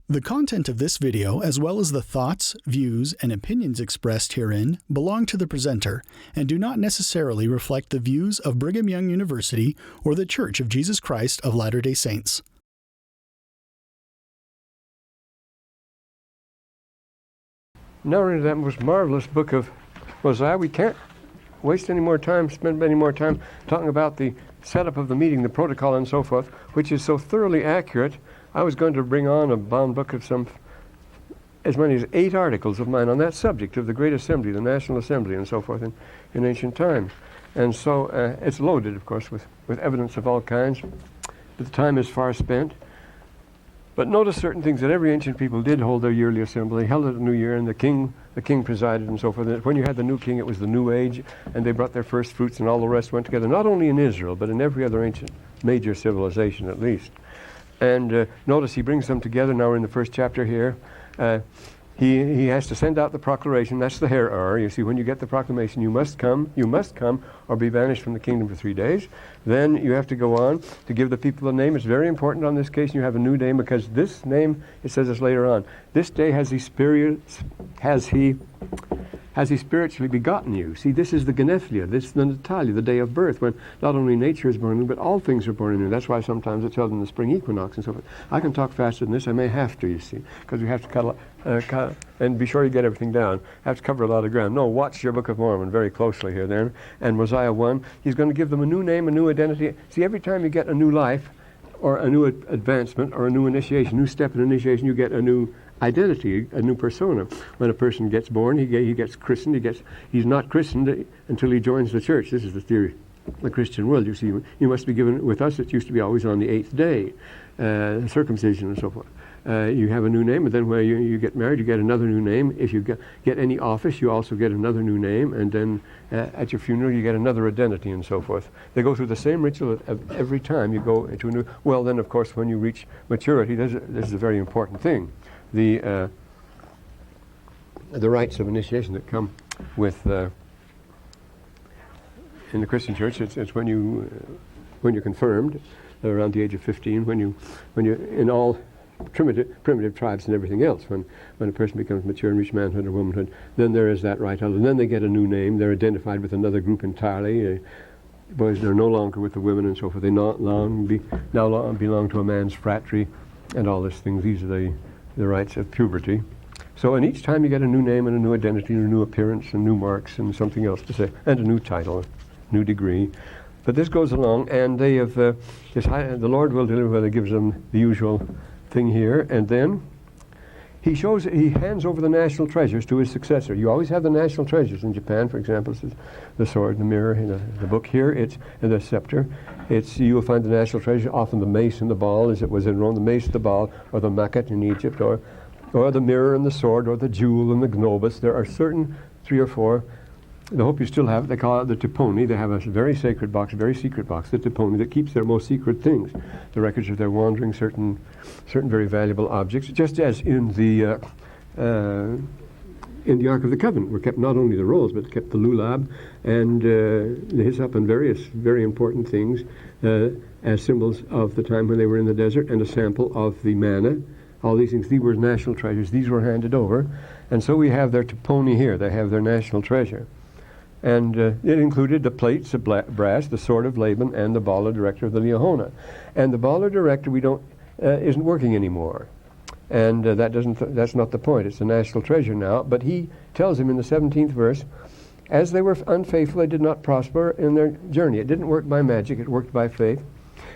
The content of this video, as well as the thoughts, views, and opinions expressed herein, belong to the presenter and do not necessarily reflect the views of Brigham Young University or the Church of Jesus Christ of Latter-day Saints. Now we're into that most marvelous book of Mosiah. We can't waste any more time, spend any more time talking about the setup of the meeting, the protocol, and so forth, which is so thoroughly accurate. I was going to bring on a bound book of as many as 8 articles of mine on that subject of the Great Assembly, the National Assembly, and so forth in ancient times. And so it's loaded, of course, with evidence of all kinds. But the time is far spent. But notice certain things, that every ancient people did hold their yearly assembly, held it at New Year, and the king presided, and so forth. And when you had the new king, it was the new age, and they brought their first fruits, and all the rest went together, not only in Israel, but in every other ancient major civilization at least. And notice he brings them together. Now we're in the first chapter here. He has to send out the proclamation. That's the her. You see, when you get the proclamation, you must come, or be banished from the kingdom for 3 days. Then you have to go on to give the people a name. It's very important on this case you have a new name, because this name, it says this later on, this day has he spiritually begotten you. See, this is the Genethlia, this is the Natalia, the day of birth, when not only nature is born in, but all things are born in you. That's why sometimes it's held in the spring equinox and so forth. I can talk faster than this. I may have to, you see, because we have to cut and be sure you get everything down. I have to cover a lot of ground. No, watch your Book of Mormon very closely here then. And Mosiah 1, he's going to give them a new name, a new identity. See, every time you get a new life, or a new advancement, or a new initiation, new step in initiation, you get a new identity, a new persona. When a person gets born, he gets christened. He's not christened until he joins the church. This is the theory of the Christian world. You see, you must be given, with us it used to be always on the 8th day, circumcision and so forth. You have a new name, and then when you get married, you get another new name. If you get any office, you also get another new name, and then at your funeral, you get another identity and so forth. They go through the same ritual every time you go into a new... Well, then, of course, when you reach maturity, this is a very important thing. The rites of initiation that come with in the Christian church, it's when you're confirmed around the age of 15, when you in all primitive tribes and everything else, when a person becomes mature and reach manhood or womanhood, then there is that rite, and then they get a new name. They're identified with another group entirely. Boys, they're no longer with the women and so forth. They now belong to a man's fratry and all these things. These are the rites of puberty. So, and each time you get a new name and a new identity and a new appearance and new marks and something else to say, and a new title, new degree. But this goes along, and they have the Lord will deliver whether he gives them the usual thing here, and then he hands over the national treasures to his successor. You always have the national treasures in Japan, for example. This is the sword, the mirror, the book here, it's the scepter. You will find the national treasure, often the mace and the ball, as it was in Rome, the mace, the ball, or the makat in Egypt, or the mirror and the sword, or the jewel and the globus. There are certain 3 or 4. I hope you still have it. They call it the tiponi. They have a very sacred box, a very secret box, the tiponi, that keeps their most secret things, the records of their wandering, certain very valuable objects, just as in the Ark of the Covenant were kept not only the rolls, but kept the lulab and the hyssop and various very important things as symbols of the time when they were in the desert, and a sample of the manna. All these things, these were national treasures. These were handed over. And so we have their tiponi here. They have their national treasure. And it included the plates of brass, the sword of Laban, and the Bala director of the Liahona. And the Bala director isn't working anymore. And that's not the point. It's a national treasure now. But he tells him in the 17th verse, as they were unfaithful, they did not prosper in their journey. It didn't work by magic. It worked by faith.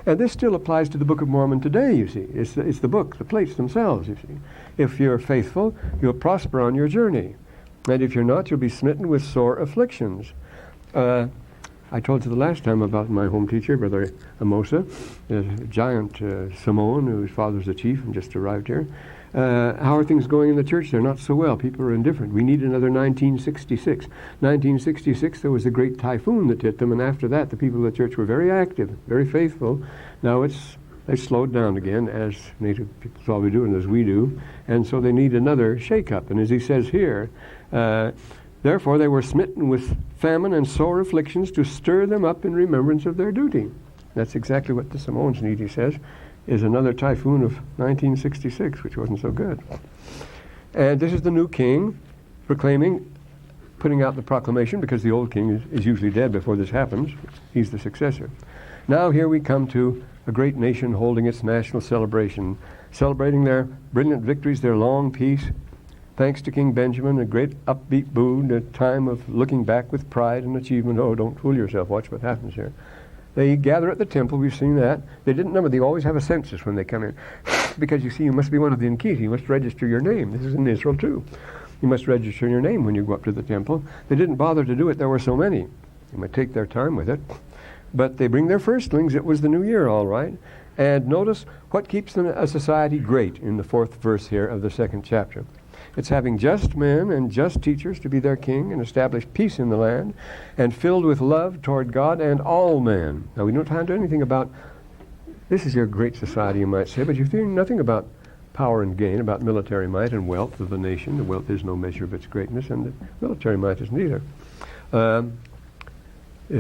And this still applies to the Book of Mormon today, you see. It's the book, the plates themselves, you see. If you're faithful, you'll prosper on your journey. And if you're not, you'll be smitten with sore afflictions. I told you the last time about my home teacher, Brother Mosiah, a giant Samoan whose father's a chief and just arrived here. How are things going in the church? They're not so well. People are indifferent. We need another 1966. 1966, there was a great typhoon that hit them, and after that, the people of the church were very active, very faithful. Now they slowed down again, as native people probably do, and as we do, and so they need another shake-up. And as he says here, therefore they were smitten with famine and sore afflictions to stir them up in remembrance of their duty. That's exactly what the Samoans need, he says. is another typhoon of 1966, which wasn't so good. And this is the new king proclaiming, putting out the proclamation, because the old king is usually dead before this happens. He's the successor. Now here we come to a great nation holding its national celebration, celebrating their brilliant victories, their long peace. Thanks to King Benjamin, a great upbeat boon, a time of looking back with pride and achievement. Oh, don't fool yourself. Watch what happens here. They gather at the temple. We've seen that. They didn't remember. They always have a census when they come in. Because you see, you must be one of the Nkiti. You must register your name. This is in Israel too. You must register your name when you go up to the temple. They didn't bother to do it. There were so many. They might take their time with it. But they bring their firstlings. It was the new year, all right. And notice what keeps a society great in the 4th verse here of the 2nd chapter. It's having just men and just teachers to be their king and establish peace in the land and filled with love toward God and all men. Now, we don't find anything about, this is your great society, you might say, but you hear nothing about power and gain, about military might and wealth of the nation. The wealth is no measure of its greatness, and the military might isn't either.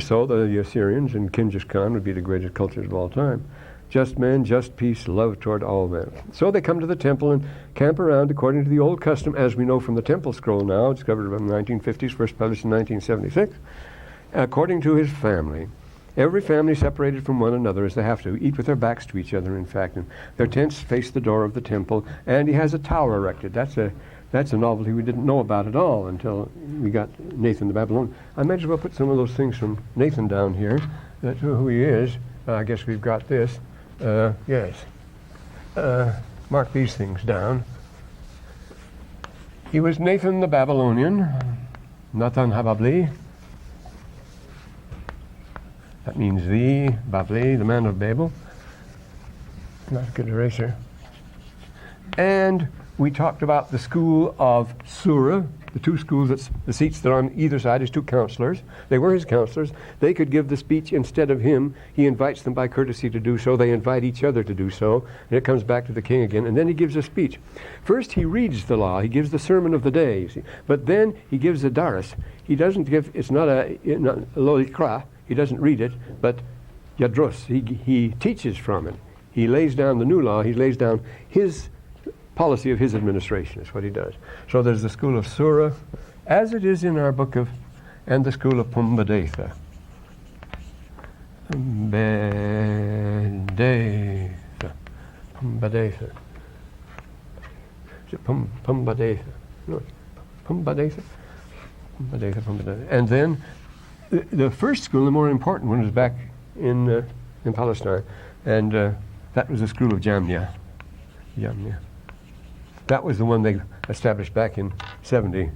So the Assyrians and Genghis Khan would be the greatest cultures of all time. Just men, just peace, love toward all men. So they come to the temple and camp around according to the old custom, as we know from the temple scroll now, discovered in the 1950s, first published in 1976, according to his family. Every family separated from one another, as they have to, eat with their backs to each other, in fact. And their tents face the door of the temple, and he has a tower erected. That's a novelty we didn't know about at all until we got Nathan the Babylonian. I might as well put some of those things from Nathan down here, who he is. I guess we've got this. Yes. Mark these things down. He was Nathan the Babylonian, Nathan Hababli. That means the Babli, the man of Babel. Not a good eraser. And we talked about the school of Surah, the two schools, the seats that are on either side, his two counselors. They were his counselors. They could give the speech instead of him. He invites them by courtesy to do so. They invite each other to do so. And it comes back to the king again. And then he gives a speech. First, he reads the law. He gives the sermon of the day, you see. But then he gives a daras. He doesn't give, it's not a lolikra. He doesn't read it, but yadros. He teaches from it. He lays down the new law. He lays down his policy of his administration is what he does. So there's the school of Surah, as it is in our book of, and the school of Pumbedetha. Pumbedetha. Is it Pumbedetha? No, Pumbedetha. Pumbedetha. And then the first school, the more important one, was back in Palestine, and that was the school of Jamnia. That was the one they established back in 70.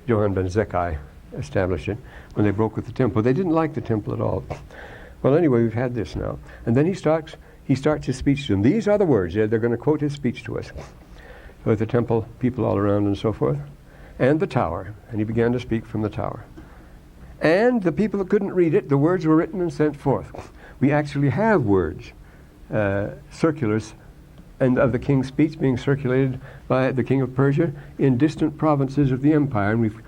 Johann ben Zakkai established it when they broke with the temple. They didn't like the temple at all. Well, anyway, we've had this now. And then he starts his speech to them. These are the words. They're going to quote his speech to us. With the temple, people all around and so forth. And the tower. And he began to speak from the tower. And the people that couldn't read it, the words were written and sent forth. We actually have words, circulars, and of the king's speech being circulated by the king of Persia in distant provinces of the empire. And we've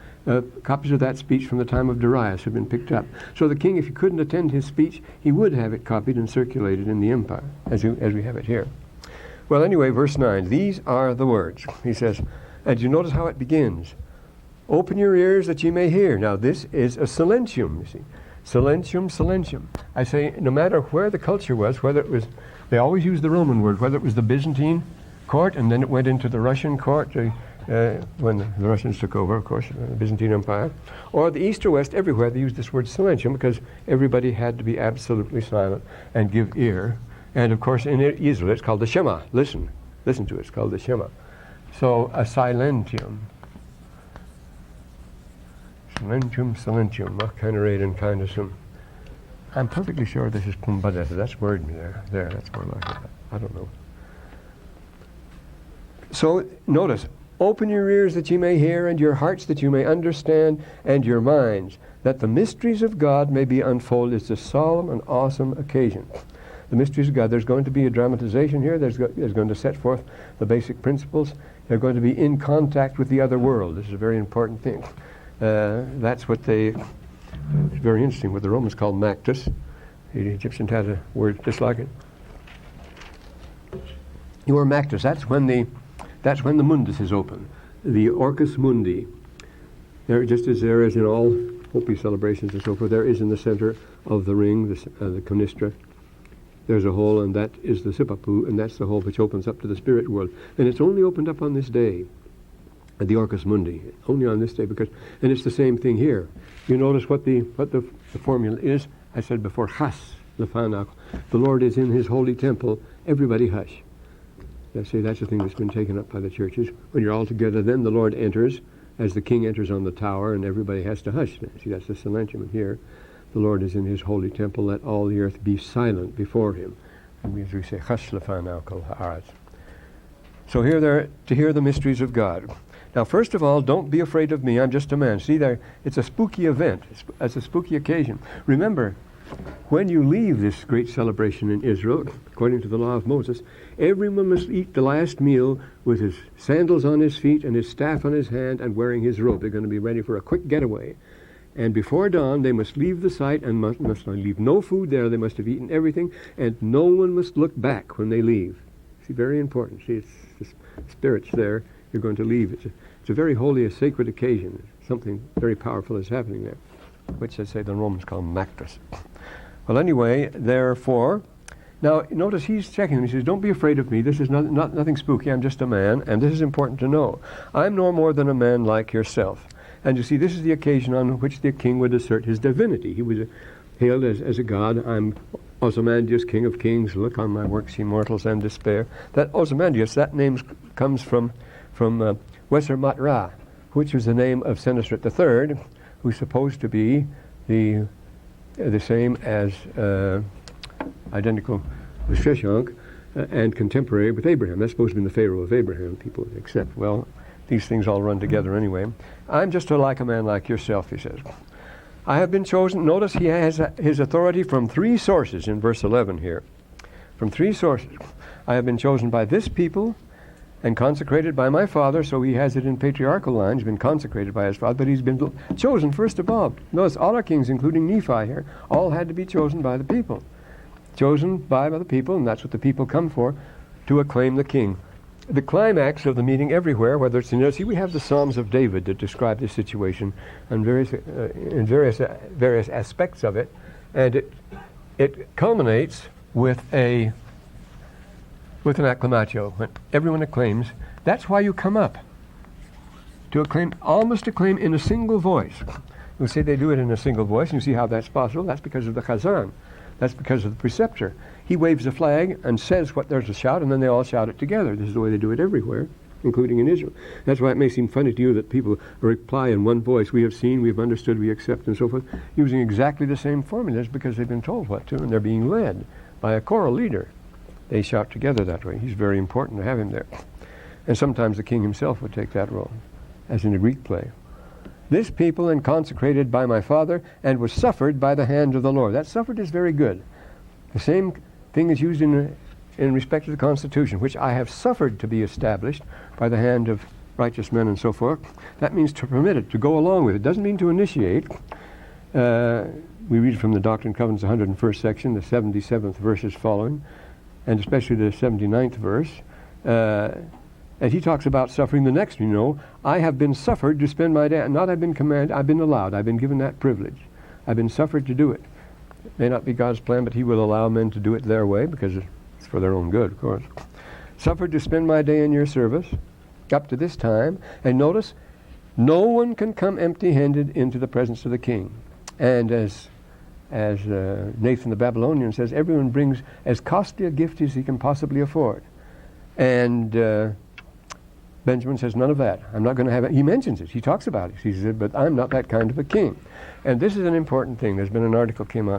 copies of that speech from the time of Darius have been picked up. So the king, if he couldn't attend his speech, he would have it copied and circulated in the empire, as we have it here. Well, anyway, verse 9, these are the words. He says, and you notice how it begins. Open your ears that ye may hear. Now, this is a silentium, you see. Silentium. I say, no matter where the culture was, whether it was, they always use the Roman word, whether it was the Byzantine court, and then it went into the Russian court when the Russians took over, of course, the Byzantine Empire, or the East or West, everywhere they used this word silentium because everybody had to be absolutely silent and give ear. And, of course, in Israel, it's called the Shema. Listen to it. It's called the Shema. So, a silentium. Silentium, kind and kind of some. I'm perfectly sure this is Pumbedetha. That's word me there. That's more like it. I don't know. So, notice, open your ears that ye may hear, and your hearts that you may understand, and your minds, that the mysteries of God may be unfolded. It's a solemn and awesome occasion. The mysteries of God. There's going to be a dramatization here. There's going to set forth the basic principles. They're going to be in contact with the other world. This is a very important thing. That's what it's very interesting, what the Romans called Mactus. The Egyptians had a word just like it. Your Mactus, that's when the mundus is open. The Orcus Mundi. There, just as there is in all Hopi celebrations and so forth, there is in the center of the ring, the Conistra, there's a hole, and that is the Sipapu, and that's the hole which opens up to the spirit world. And it's only opened up on this day, at the Orcus Mundi, only on this day, and it's the same thing here. You notice what the formula is. I said before, Chas Lefanach. The Lord is in his holy temple. Everybody hush. I say that's the thing that's been taken up by the churches. When you're all together, then the Lord enters, as the king enters on the tower, and everybody has to hush. See, that's the Silentium here. The Lord is in his holy temple. Let all the earth be silent before him. And as we say, Chas Lefanach kol haaretz. So here they're to hear the mysteries of God. Now, first of all, don't be afraid of me. I'm just a man. See there, it's a spooky event. It's a spooky occasion. Remember, when you leave this great celebration in Israel, according to the law of Moses, everyone must eat the last meal with his sandals on his feet and his staff on his hand and wearing his robe. They're going to be ready for a quick getaway. And before dawn, they must leave the site and must leave no food there. They must have eaten everything, and no one must look back when they leave. See, very important. See, it's the spirits there. You're going to leave. It's a very holy, a sacred occasion. Something very powerful is happening there, which I say the Romans call Mactus. Well, anyway, therefore, now notice he's checking. He says, "Don't be afraid of me. This is nothing spooky. I'm just a man, and this is important to know. I'm no more than a man like yourself." And you see, this is the occasion on which the king would assert his divinity. He was hailed as a god. I'm Ozymandias, king of kings. Look on my works, ye mortals, and despair. That Ozymandias, that name comes from Weser Matra, which was the name of Senusret III, who's supposed to be the same as identical with Sheshank and contemporary with Abraham. That's supposed to be the Pharaoh of Abraham. People accept, well, these things all run together anyway. I'm just like a man like yourself, he says. I have been chosen. Notice he has his authority from 3 sources in verse 11 here. From 3 sources. I have been chosen by this people and consecrated by my father, so he has it in patriarchal lines, been consecrated by his father, but he's been chosen first of all. Notice all our kings, including Nephi here, all had to be chosen by the people. Chosen by the people, and that's what the people come for, to acclaim the king. The climax of the meeting everywhere, whether it's in, see, we have the Psalms of David that describe this situation and in various aspects of it, and it culminates with an acclamatio, when everyone acclaims. That's why you come up, to acclaim, almost acclaim in a single voice. You'll say they do it in a single voice, and you see how that's possible. That's because of the chazan. That's because of the preceptor. He waves a flag and says what there's a shout, and then they all shout it together. This is the way they do it everywhere, including in Israel. That's why it may seem funny to you that people reply in one voice, we have seen, we've understood, we accept, and so forth, using exactly the same formulas because they've been told what to, and they're being led by a choral leader. They shout together that way. He's very important to have him there. And sometimes the king himself would take that role, as in a Greek play. This people and consecrated by my father, and was suffered by the hand of the Lord. That suffered is very good. The same thing is used in respect to the Constitution, which I have suffered to be established by the hand of righteous men and so forth. That means to permit it, to go along with it. It doesn't mean to initiate. We read from the Doctrine and Covenants, 101st section, the 77th verses following, and especially the 79th verse. And he talks about suffering. The next, I have been suffered to spend my day. Not I've been commanded, I've been allowed. I've been given that privilege. I've been suffered to do it. It may not be God's plan, but he will allow men to do it their way because it's for their own good, of course. Suffered to spend my day in your service up to this time. And notice, no one can come empty-handed into the presence of the king. And as Nathan the Babylonian says, everyone brings as costly a gift as he can possibly afford. And Benjamin says, none of that. I'm not going to have it. He mentions it. He talks about it. He said, but I'm not that kind of a king. And this is an important thing. There's been an article come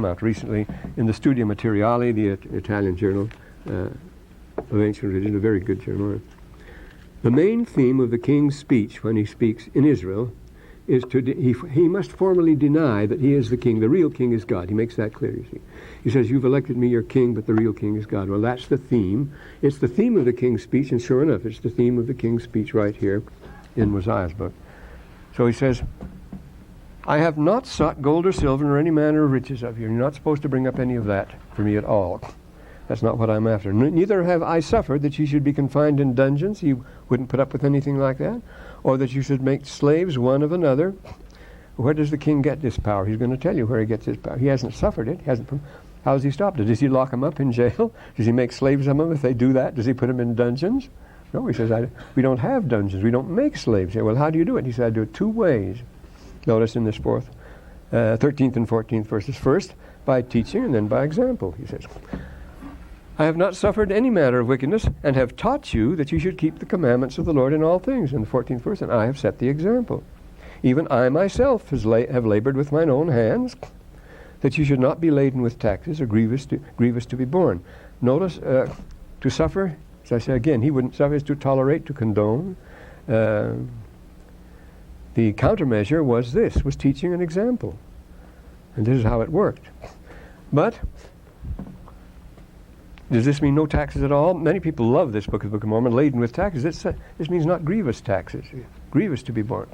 out recently in the Studia Materiali, the Italian journal of ancient religion, a very good journal. The main theme of the king's speech when he speaks in Israel is he must formally deny that he is the king. The real king is God. He makes that clear, you see. He says, you've elected me your king, but the real king is God. Well, that's the theme. It's the theme of the king's speech, and sure enough, it's the theme of the king's speech right here in Mosiah's book. So he says, I have not sought gold or silver or any manner of riches of you. You're not supposed to bring up any of that for me at all. That's not what I'm after. Neither have I suffered that you should be confined in dungeons. He wouldn't put up with anything like that. Or that you should make slaves one of another. Where does the king get this power? He's going to tell you where he gets his power. He hasn't suffered it. How has he stopped it? Does he lock them up in jail? Does he make slaves of them if they do that? Does he put them in dungeons? No, he says, we don't have dungeons. We don't make slaves here. Well, how do you do it? He said, I do it two ways. Notice in this 13th and 14th verses. First, by teaching, and then by example, he says. I have not suffered any matter of wickedness, and have taught you that you should keep the commandments of the Lord in all things. In the 14th verse, and I have set the example. Even I myself have labored with mine own hands, that you should not be laden with taxes or grievous to be borne. Notice, to suffer, as I say again, he wouldn't suffer, is to tolerate, to condone. The countermeasure was teaching an example. And this is how it worked. But does this mean no taxes at all? Many people love this book of Mormon, laden with taxes. This means not grievous taxes, grievous to be borne.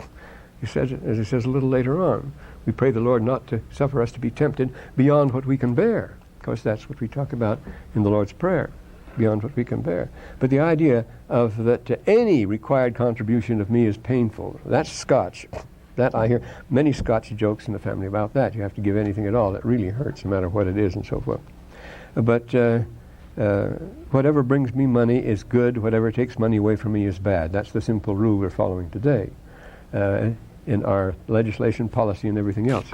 He says, as he says a little later on, we pray the Lord not to suffer us to be tempted beyond what we can bear. Of course, that's what we talk about in the Lord's Prayer, beyond what we can bear. But the idea of that any required contribution of me is painful, that's Scotch. That I hear many Scotch jokes in the family about that. You have to give anything at all. It really hurts, no matter what it is and so forth. But whatever brings me money is good. Whatever takes money away from me is bad. That's the simple rule we're following today in our legislation, policy, and everything else.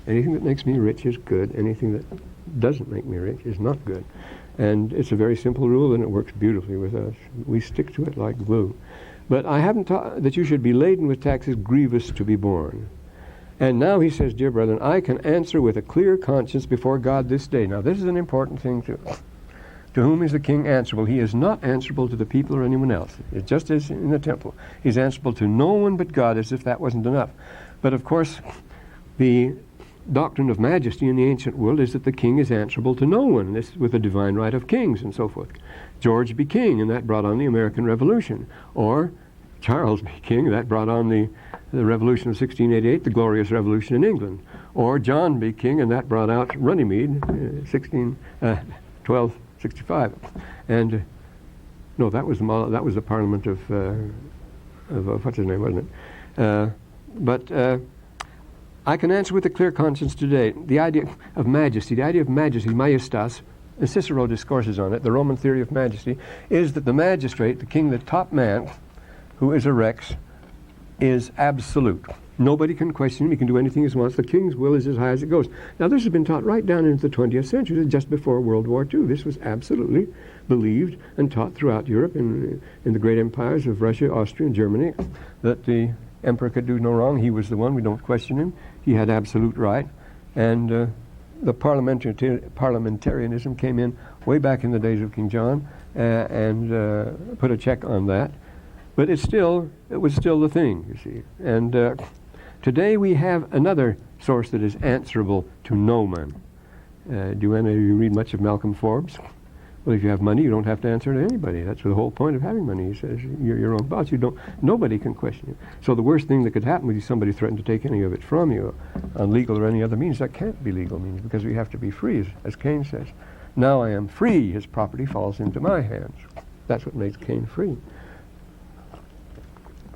Anything that makes me rich is good. Anything that doesn't make me rich is not good. And it's a very simple rule, and it works beautifully with us. We stick to it like glue. But I haven't taught that you should be laden with taxes grievous to be borne. And now he says, dear brethren, I can answer with a clear conscience before God this day. Now this is an important thing too. To whom is the king answerable? He is not answerable to the people or anyone else. It's just as in the temple. He's answerable to no one but God, as if that wasn't enough. But of course, the doctrine of majesty in the ancient world is that the king is answerable to no one. This with the divine right of kings and so forth. George be king, and that brought on the American Revolution. Or Charles be king, that brought on the Revolution of 1688, the Glorious Revolution in England. Or John be king, and that brought out Runnymede, 1265. And no, that was the Parliament of what's his name, wasn't it? But I can answer with a clear conscience today. The idea of majesty, majestas, and Cicero discourses on it, the Roman theory of majesty, is that the magistrate, the king, the top man, who is a rex, is absolute. Nobody can question him. He can do anything he wants. The king's will is as high as it goes. Now, this has been taught right down into the 20th century, just before World War II. This was absolutely believed and taught throughout Europe in the great empires of Russia, Austria, and Germany, that the emperor could do no wrong. He was the one. We don't question him. He had absolute right. And the parliamentarianism came in way back in the days of King John and put a check on that. But it was still the thing, you see. And today we have another source that is answerable to no man. Do any of you read much of Malcolm Forbes? Well, if you have money, you don't have to answer to anybody. That's the whole point of having money. He says you're your own boss. Nobody can question you. So the worst thing that could happen would be somebody threatened to take any of it from you on legal or any other means. That can't be legal means, because we have to be free, as Cain says. Now I am free. His property falls into my hands. That's what makes Cain free.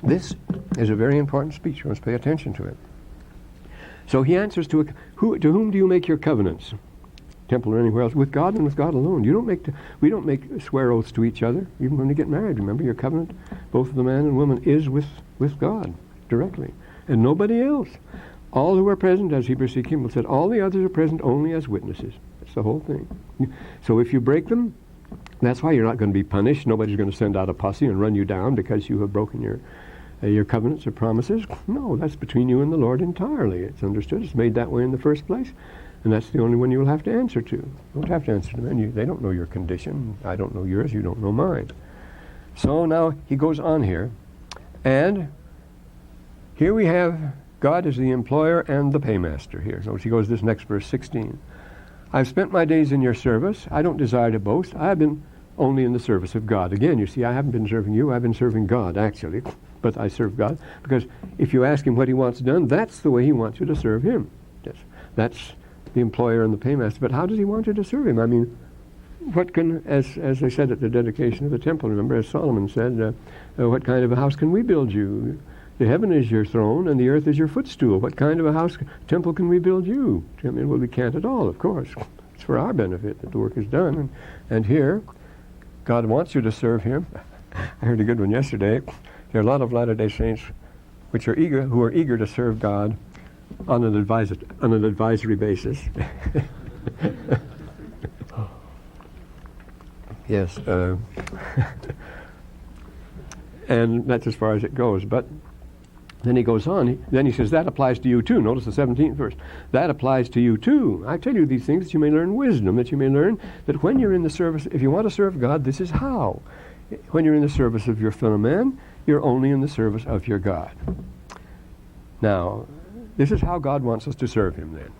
This is a very important speech. You must pay attention to it. So he answers to whom do you make your covenants? Temple or anywhere else? With God and with God alone. We don't make swear oaths to each other, even when we get married. Remember, your covenant, both of the man and woman, is with God directly, and nobody else. All who are present, as Hebrews 6 said, all the others are present only as witnesses. That's the whole thing. So if you break them, that's why you're not going to be punished. Nobody's going to send out a posse and run you down because you have broken your covenants or promises. No, that's between you and the Lord entirely. It's understood. It's made that way in the first place. And that's the only one you will have to answer to. You don't have to answer to them. They don't know your condition. I don't know yours. You don't know mine. So now he goes on here. And here we have God as the employer and the paymaster here. So he goes this next verse 16. I've spent my days in your service. I don't desire to boast. I have been only in the service of God. Again, you see, I haven't been serving you. I've been serving God, actually. But I serve God. Because if you ask him what he wants done, that's the way he wants you to serve him. That's the employer and the paymaster. But how does he want you to serve him? I mean, what can, as they said at the dedication of the temple, remember, as Solomon said, what kind of a house can we build you? The heaven is your throne and the earth is your footstool. What kind of a temple can we build you? I mean, well, we can't at all, of course. It's for our benefit that the work is done. And here, God wants you to serve him. I heard a good one yesterday. There are a lot of Latter-day Saints who are eager to serve God on an advisory basis. Yes. And that's as far as it goes. But then he goes on. Then he says, that applies to you too. Notice the 17th verse. That applies to you too. I tell you these things that you may learn wisdom, that you may learn that when you're in the service, if you want to serve God, this is how. When you're in the service of your fellow man, you're only in the service of your God. Now, this is how God wants us to serve him then.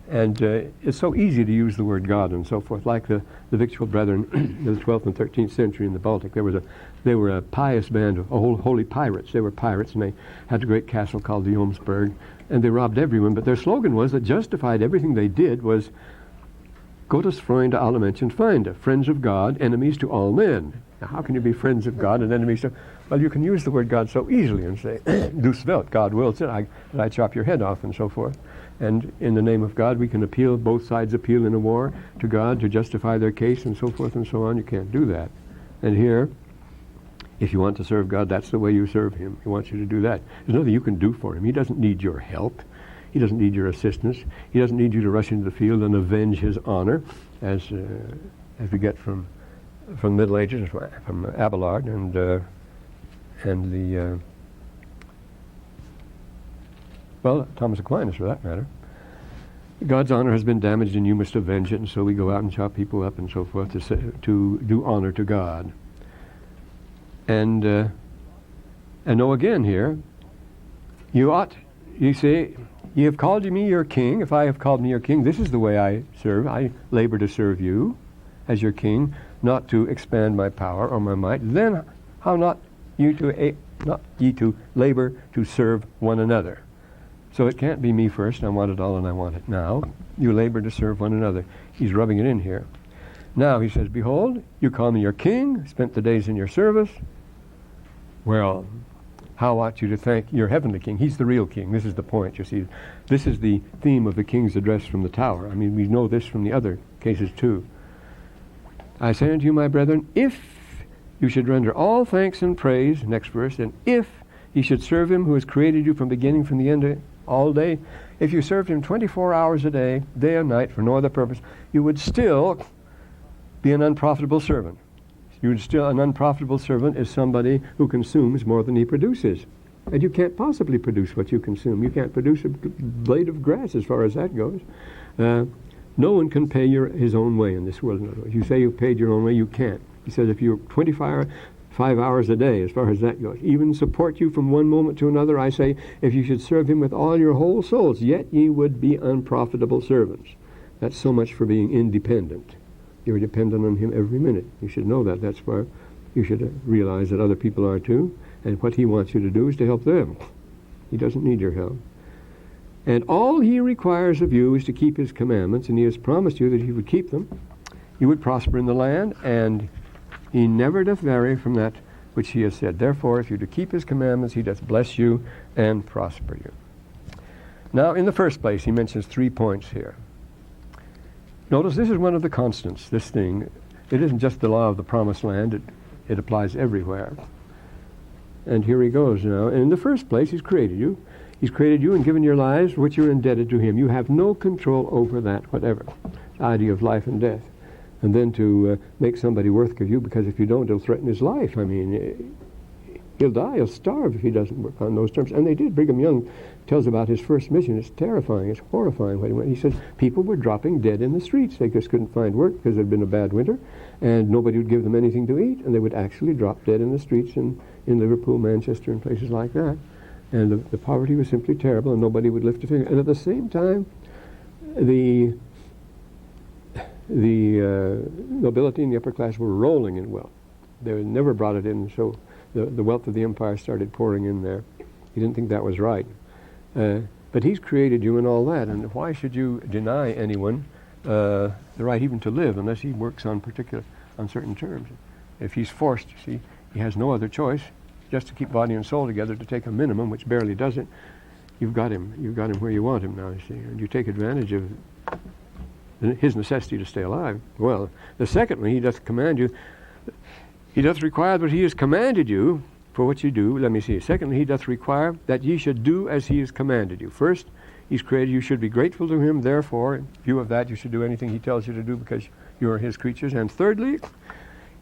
And it's so easy to use the word God and so forth, like the Victual Brethren in the 12th and 13th century in the Baltic. They were a pious band of holy pirates. They were pirates, and they had a great castle called the Jomsburg, and they robbed everyone. But their slogan was that justified everything they did was Gottes Freunde alle Menschen Feinde, friends of God, enemies to all men. Now, how can you be friends of God and enemies to... Well, you can use the word God so easily and say, Dus wilt, God wills it, I chop your head off and so forth. And in the name of God, we can appeal, both sides appeal in a war to God to justify their case and so forth and so on. You can't do that. And here, if you want to serve God, that's the way you serve him. He wants you to do that. There's nothing you can do for him. He doesn't need your help. He doesn't need your assistance. He doesn't need you to rush into the field and avenge his honor, as we get from the Middle Ages, from Abelard and the Thomas Aquinas, for that matter. God's honor has been damaged and you must avenge it, and so we go out and chop people up and so forth to do honor to God. And know again here, you say, you have called me your king. If I have called me your king, this is the way I serve. I labor to serve you as your king, not to expand my power or my might. Then how not ye to labor to serve one another? So it can't be me first, I want it all and I want it now. You labor to serve one another. He's rubbing it in here. Now he says, behold, you call me your king, spent the days in your service. Well, how ought you to thank your heavenly king? He's the real king. This is the point, you see. This is the theme of the king's address from the tower. I mean, we know this from the other cases too. I say unto you, my brethren, if you should render all thanks and praise, next verse, and if you should serve him who has created you from beginning from the end all day, if you served him 24 hours a day and night, for no other purpose, you would still be an unprofitable servant. An unprofitable servant is somebody who consumes more than he produces. And you can't possibly produce what you consume. You can't produce a blade of grass as far as that goes. No one can pay his own way in this world. In other words, you say you've paid your own way, you can't. He says if you're 5 hours a day, as far as that goes, even support you from one moment to another, I say, if you should serve him with all your whole souls, yet ye would be unprofitable servants. That's so much for being independent. You're dependent on him every minute. You should know that. That's why you should realize that other people are too, and what he wants you to do is to help them. He doesn't need your help. And all he requires of you is to keep his commandments, and he has promised you that he would keep them. You would prosper in the land, and he never doth vary from that which he has said. Therefore, if you do keep his commandments, he doth bless you and prosper you. Now, in the first place, he mentions 3 points here. Notice this is one of the constants, this thing. It isn't just the law of the promised land. It applies everywhere. And here he goes now. And in the first place, he's created you. He's created you and given your lives for which you're indebted to him. You have no control over that, whatever. The idea of life and death. And then to make somebody worth of you, because if you don't, it'll threaten his life. I mean, he'll die, he'll starve if he doesn't work on those terms. And they did. Brigham Young tells about his first mission. It's terrifying. It's horrifying when he went. He said people were dropping dead in the streets. They just couldn't find work because it had been a bad winter, and nobody would give them anything to eat, and they would actually drop dead in the streets in Liverpool, Manchester, and places like that. And the poverty was simply terrible, and nobody would lift a finger. And at the same time, the nobility and the upper class were rolling in wealth. They never brought it in, so the wealth of the empire started pouring in there. He didn't think that was right. But he's created you and all that, and why should you deny anyone the right even to live unless he works on certain terms. If he's forced, you see, he has no other choice just to keep body and soul together, to take a minimum, which barely does it. You've got him where you want him now, you see, and you take advantage of his necessity to stay alive. Well, the secondly, he doth command you, he doth require that he has commanded you for what you do. Let me see. Secondly, he doth require that ye should do as he has commanded you. First, he's created you should be grateful to him. Therefore, in view of that, you should do anything he tells you to do because you are his creatures. And thirdly,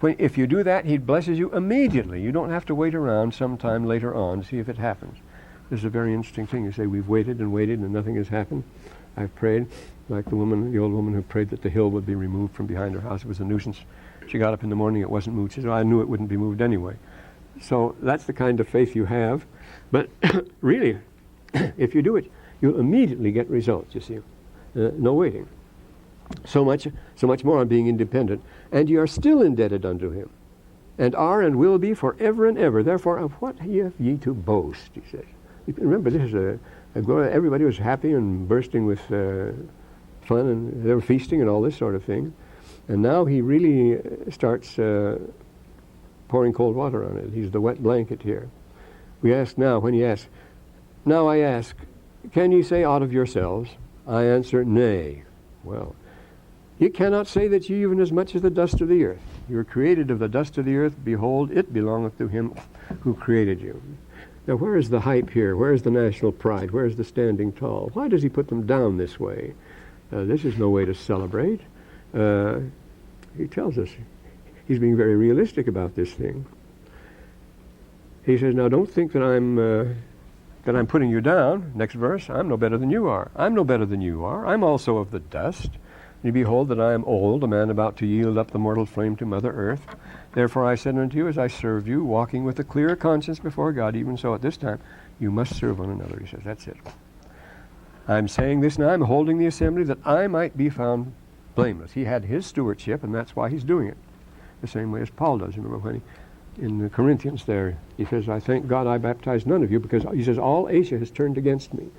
if you do that, he blesses you immediately. You don't have to wait around sometime later on to see if it happens. This is a very interesting thing. You say, we've waited and waited and nothing has happened. I've prayed, like the old woman who prayed that the hill would be removed from behind her house. It was a nuisance. She got up in the morning, it wasn't moved. She said, I knew it wouldn't be moved anyway. So that's the kind of faith you have. But really, if you do it, you'll immediately get results, you see. No waiting. So much more on being independent. And you are still indebted unto him, and are and will be forever and ever. Therefore, of what have ye to boast, he says. Remember, this is everybody was happy and bursting with fun, and they were feasting and all this sort of thing. And now he really starts pouring cold water on it. He's the wet blanket here. We ask now, when he asks, now I ask, can ye say aught of yourselves? I answer, nay. Well, ye cannot say that ye even as much as the dust of the earth. You are created of the dust of the earth. Behold, it belongeth to him who created you. Now, where is the hype here? Where is the national pride? Where is the standing tall? Why does he put them down this way? This is no way to celebrate. He tells us he's being very realistic about this thing. He says, now don't think that I'm putting you down. Next verse, I'm no better than you are. I'm no better than you are. I'm also of the dust. And behold that I am old, a man about to yield up the mortal frame to Mother Earth. Therefore I said unto you, as I served you, walking with a clear conscience before God, even so at this time, you must serve one another. He says, that's it. I'm saying this now, I'm holding the assembly that I might be found blameless. He had his stewardship, and that's why he's doing it. The same way as Paul does. Remember when in the Corinthians there, he says, I thank God I baptized none of you, because he says, all Asia has turned against me.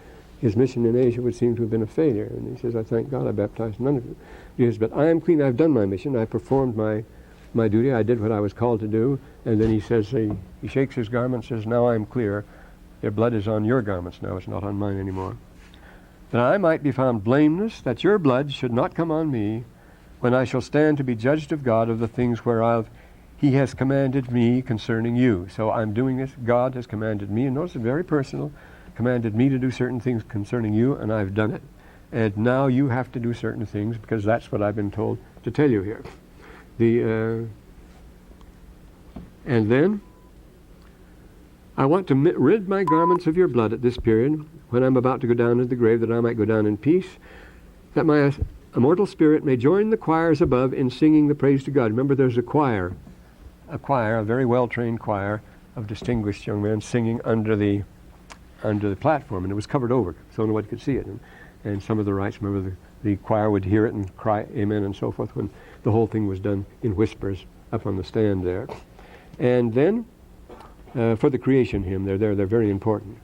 His mission in Asia would seem to have been a failure. And he says, I thank God I baptized none of you. He says, but I am clean, I've done my mission, I performed my duty, I did what I was called to do. And then he says, he shakes his garment and says, now I am clear. Their blood is on your garments now, it's not on mine anymore. That I might be found blameless, that your blood should not come on me, when I shall stand to be judged of God of the things whereof he has commanded me concerning you. So I'm doing this, God has commanded me, and notice it's very personal, commanded me to do certain things concerning you, and I've done it. And now you have to do certain things, because that's what I've been told to tell you here. And then, I want to rid my garments of your blood at this period, when I'm about to go down into the grave, that I might go down in peace, that my immortal spirit may join the choirs above in singing the praise to God. Remember, there's a choir, a very well-trained choir of distinguished young men singing under the platform, and it was covered over, so nobody could see it. And some of the rites, remember, the choir would hear it and cry amen and so forth when the whole thing was done in whispers up on the stand there. And then, for the creation hymn, they're very important.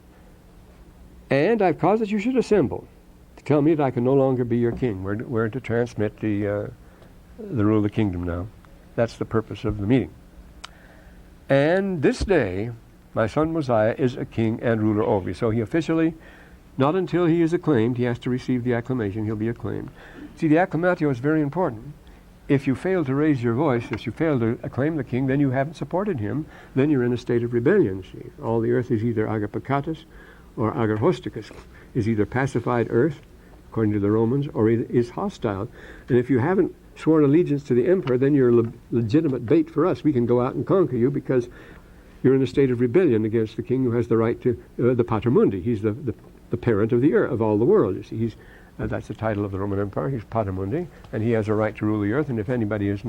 And I've caused that you should assemble to tell me that I can no longer be your king. We're to transmit the rule of the kingdom now. That's the purpose of the meeting. And this day, my son Mosiah is a king and ruler over you. So he officially, not until he is acclaimed, he has to receive the acclamation, he'll be acclaimed. See, the acclamatio is very important. If you fail to raise your voice, if you fail to acclaim the king, then you haven't supported him, then you're in a state of rebellion, see. All the earth is either agapakatus or agarhosticus, is either pacified earth, according to the Romans, or is hostile. And if you haven't sworn allegiance to the emperor, then you're legitimate bait for us. We can go out and conquer you because you're in a state of rebellion against the king who has the right to the patermundi. He's the parent of the earth, of all the world. You see, that's the title of the Roman Empire. He's patermundi, and he has a right to rule the earth. And if anybody does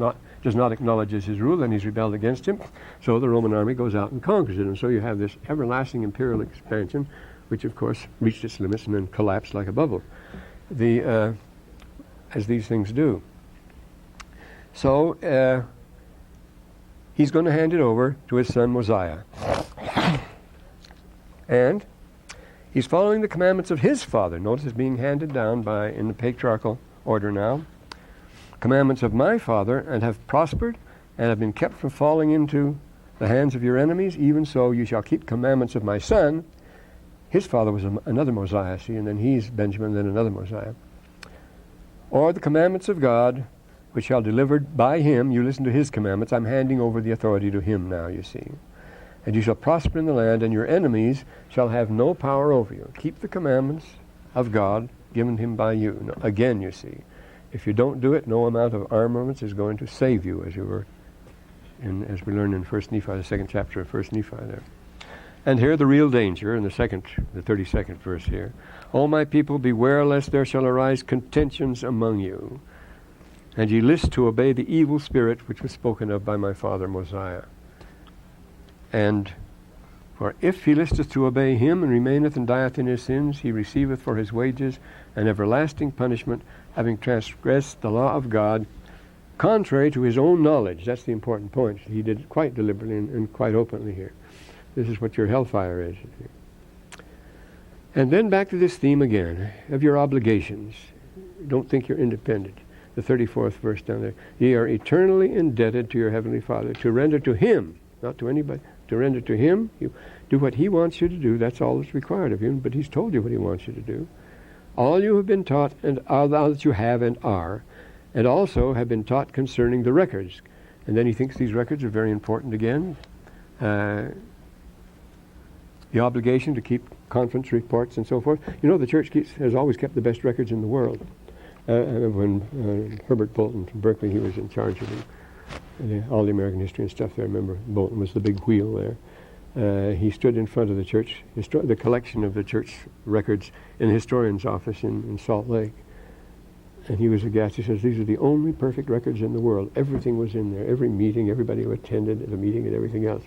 not acknowledge his rule, then he's rebelled against him. So the Roman army goes out and conquers it, and so you have this everlasting imperial expansion, which of course reached its limits and then collapsed like a bubble, as these things do. So he's going to hand it over to his son Mosiah. And he's following the commandments of his father. Notice it's being handed down in the patriarchal order now. commandments of my Father, and have prospered, and have been kept from falling into the hands of your enemies, even so you shall keep commandments of my Son. His father was another Mosiah, see, and then he's Benjamin, then another Mosiah. Or the commandments of God, which shall delivered by him. You listen to his commandments. I'm handing over the authority to him now, you see. And you shall prosper in the land, and your enemies shall have no power over you. Keep the commandments of God given him by you. No, again, you see, if you don't do it, no amount of armaments is going to save you, as we learn in 1 Nephi, the second chapter of 1 Nephi there. And here the real danger in the 32nd verse here. O my people, beware lest there shall arise contentions among you, and ye list to obey the evil spirit which was spoken of by my father Mosiah. And for if he listeth to obey him, and remaineth and dieth in his sins, he receiveth for his wages an everlasting punishment, having transgressed the law of God, contrary to his own knowledge. That's the important point. He did it quite deliberately and quite openly here. This is what your hellfire is. And then back to this theme again, of your obligations. Don't think you're independent. The 34th verse down there. Ye are eternally indebted to your heavenly Father, to render to him, not to anybody, to render to him. You do what he wants you to do. That's all that's required of you, but he's told you what he wants you to do. All you have been taught, and all that you have and are, and also have been taught concerning the records. And then he thinks these records are very important again. The obligation to keep conference reports and so forth. You know, the church has always kept the best records in the world. When Herbert Bolton from Berkeley, he was in charge of all the American history and stuff there. Remember, Bolton was the big wheel there. He stood in front of the church, the collection of the church records in the historian's office in Salt Lake. And he was aghast. He says, these are the only perfect records in the world. Everything was in there. Every meeting, everybody who attended the meeting and everything else.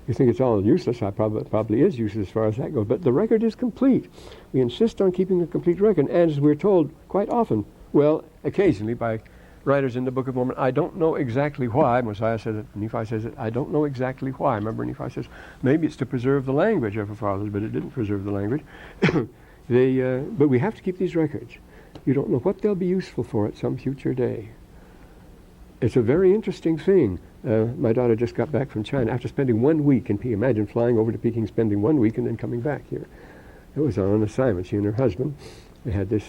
You think it's all useless. I probably is useless as far as that goes. But the record is complete. We insist on keeping a complete record. And as we're told quite often, well, occasionally by writers in the Book of Mormon, I don't know exactly why. Mosiah says it, Nephi says it, I don't know exactly why. Remember, Nephi says, maybe it's to preserve the language of our fathers, but it didn't preserve the language. But we have to keep these records. You don't know what they'll be useful for at some future day. It's a very interesting thing. My daughter just got back from China after spending 1 week in Peking. Imagine flying over to Peking, spending 1 week, and then coming back here. It was on an assignment. She and her husband, they had this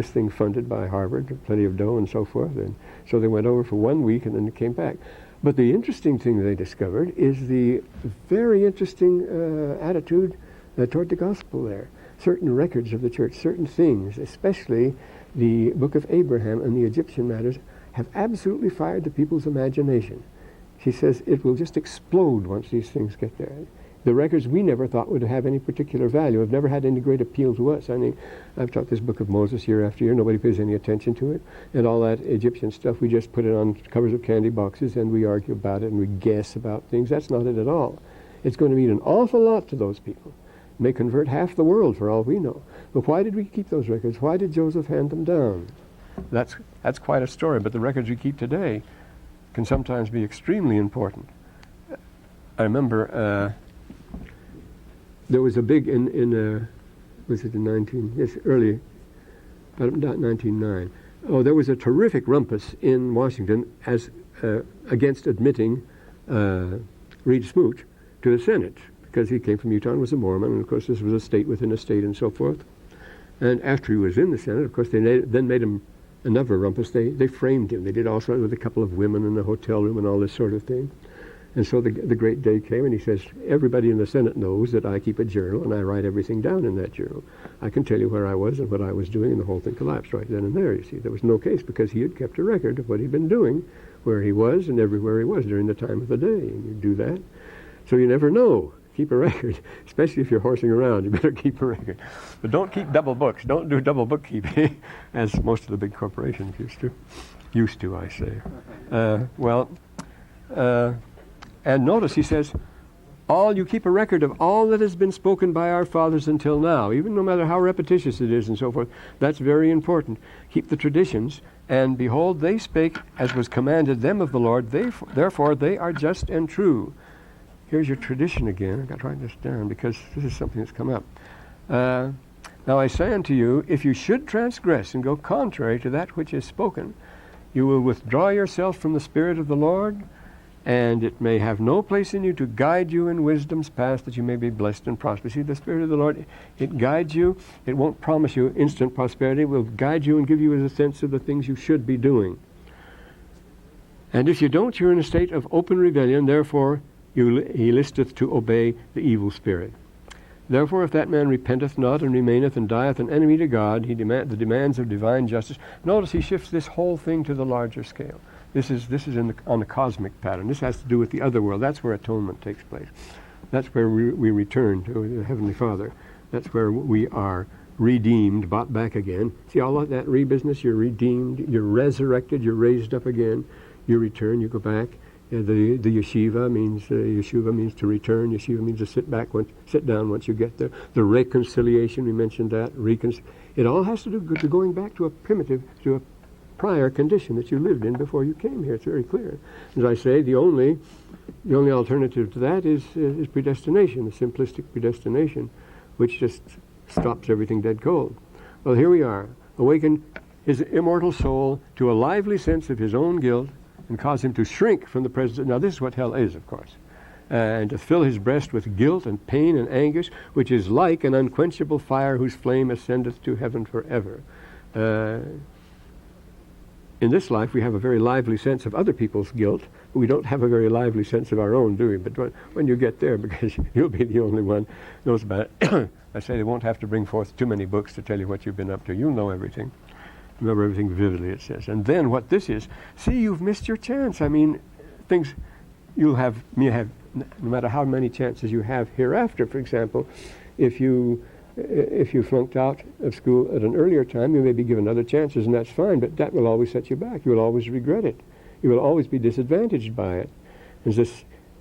thing funded by Harvard, plenty of dough and so forth. And so they went over for 1 week, and then they came back. But the interesting thing they discovered is the very interesting attitude toward the gospel there. Certain records of the church, certain things, especially the Book of Abraham and the Egyptian matters, have absolutely fired the people's imagination. She says it will just explode once these things get there. The records we never thought would have any particular value have never had any great appeal to us. I mean, I've taught this Book of Moses year after year. Nobody pays any attention to it. And all that Egyptian stuff, we just put it on covers of candy boxes and we argue about it and we guess about things. That's not it at all. It's going to mean an awful lot to those people. It may convert half the world for all we know. But why did we keep those records? Why did Joseph hand them down? That's quite a story, but the records we keep today can sometimes be extremely important. I remember there was a big was it in early, about 1909. Oh, there was a terrific rumpus in Washington as against admitting Reed Smoot to the Senate, because he came from Utah and was a Mormon, and of course this was a state within a state and so forth. And after he was in the Senate, of course, they then made him another rumpus. They framed him. They did also with a couple of women in the hotel room and all this sort of thing. And so the great day came, and he says, everybody in the Senate knows that I keep a journal, and I write everything down in that journal. I can tell you where I was and what I was doing, and the whole thing collapsed right then and there, you see. There was no case, because he had kept a record of what he'd been doing, where he was and everywhere he was during the time of the day. And you do that. So you never know. Keep a record, especially if you're horsing around. You better keep a record. But don't keep double books. Don't do double bookkeeping, as most of the big corporations used to. Used to, I say. And notice he says, you keep a record of all that has been spoken by our fathers until now, even no matter how repetitious it is and so forth. That's very important. Keep the traditions. And behold, they spake as was commanded them of the Lord. Therefore they are just and true. Here's your tradition again. I've got to write this down because this is something that's come up. Now I say unto you, if you should transgress and go contrary to that which is spoken, You will withdraw yourself from the Spirit of the Lord, and it may have no place in you to guide you in wisdom's path, that you may be blessed and prosperous. See, the Spirit of the Lord, it guides you. It won't promise you instant prosperity. It will guide you and give you a sense of the things you should be doing. And if you don't, you're in a state of open rebellion. Therefore, he listeth to obey the evil spirit. Therefore, if that man repenteth not and remaineth and dieth an enemy to God, the demands of divine justice. Notice he shifts this whole thing to the larger scale. This is on the cosmic pattern. This has to do with the other world. That's where atonement takes place. That's where we return to the Heavenly Father. That's where we are redeemed, bought back again. See all of that re-business? You're redeemed, you're resurrected, you're raised up again. You return, you go back. The yeshiva means to return. Yeshiva means to sit down once you get there. The reconciliation, we mentioned that. It all has to do with going back to a prior condition that you lived in before you came here. It's very clear. As I say, the only alternative to that is predestination, the simplistic predestination, which just stops everything dead cold. Well, here we are. Awaken his immortal soul to a lively sense of his own guilt, and cause him to shrink from the presence. Now, this is what hell is, of course. And to fill his breast with guilt and pain and anguish, which is like an unquenchable fire whose flame ascendeth to heaven forever. In this life, we have a very lively sense of other people's guilt. We don't have a very lively sense of our own, do we? But when you get there, because you'll be the only one who knows about it, I say they won't have to bring forth too many books to tell you what you've been up to. You'll know everything. Remember everything vividly, it says. And then what this is, see, you've missed your chance. I mean, things you have, no matter how many chances you have hereafter. For example, if you flunked out of school at an earlier time, you may be given other chances, and that's fine, but that will always set you back. You will always regret it. You will always be disadvantaged by it.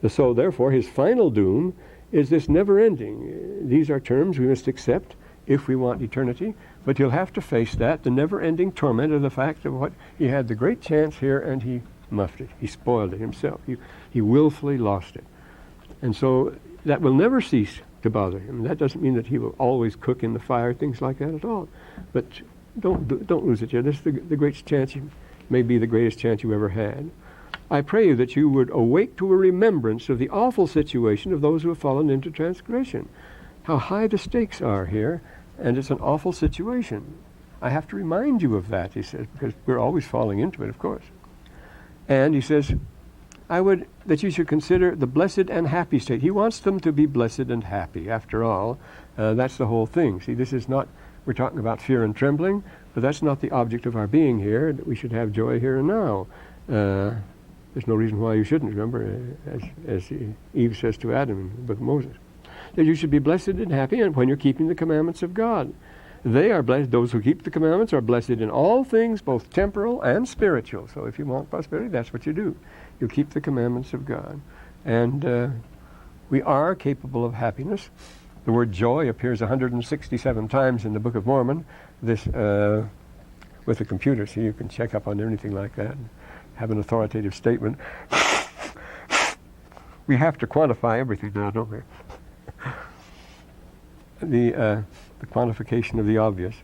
So therefore, his final doom is this never-ending. These are terms we must accept if we want eternity, but you'll have to face that, the never-ending torment of the fact of what he had the great chance here and he muffed it. He spoiled it himself. He willfully lost it. And so that will never cease to bother him. That doesn't mean that he will always cook in the fire, things like that at all. But don't lose it here. This is the greatest chance, may be the greatest chance you ever had. I pray you that you would awake to a remembrance of the awful situation of those who have fallen into transgression. How high the stakes are here, and it's an awful situation. I have to remind you of that, he says, because we're always falling into it, of course. And he says, I would that you should consider the blessed and happy state. He wants them to be blessed and happy. After all, that's the whole thing. See, this is not, we're talking about fear and trembling, but that's not the object of our being here, that we should have joy here and now. There's no reason why you shouldn't, remember, as Eve says to Adam in the book of Moses. That you should be blessed and happy and when you're keeping the commandments of God. They are blessed, those who keep the commandments are blessed in all things, both temporal and spiritual. So if you want prosperity, that's what you do. You keep the commandments of God. And we are capable of happiness. The word joy appears 167 times in the Book of Mormon. This, with a computer, so you can check up on anything like that and have an authoritative statement. We have to quantify everything now, don't we? The quantification of the obvious.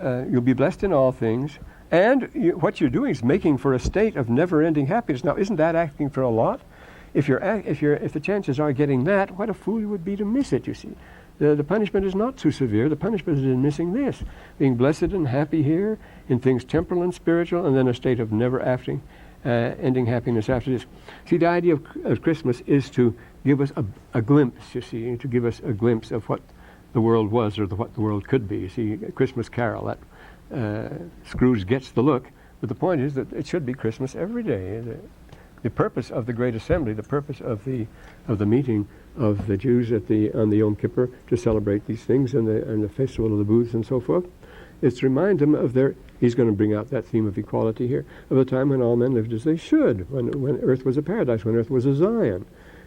You'll be blessed in all things, and what you're doing is making for a state of never-ending happiness. Now, isn't that asking for a lot? If the chances are getting that, what a fool you would be to miss it. You see, the punishment is not too severe. The punishment is in missing this, being blessed and happy here in things temporal and spiritual, and then a state of never-ending happiness after this. See, the idea of Christmas is to give us a glimpse. You see, to give us a glimpse of what the world was, or what the world could be. You see, a Christmas Carol, that Scrooge gets the look, but the point is that it should be Christmas every day. The purpose of the Great Assembly, the purpose of the meeting of the Jews on the Yom Kippur to celebrate these things and the festival of the booths and so forth, is to remind them of he's going to bring out that theme of equality here, of a time when all men lived as they should, when earth was a paradise, when earth was a Zion.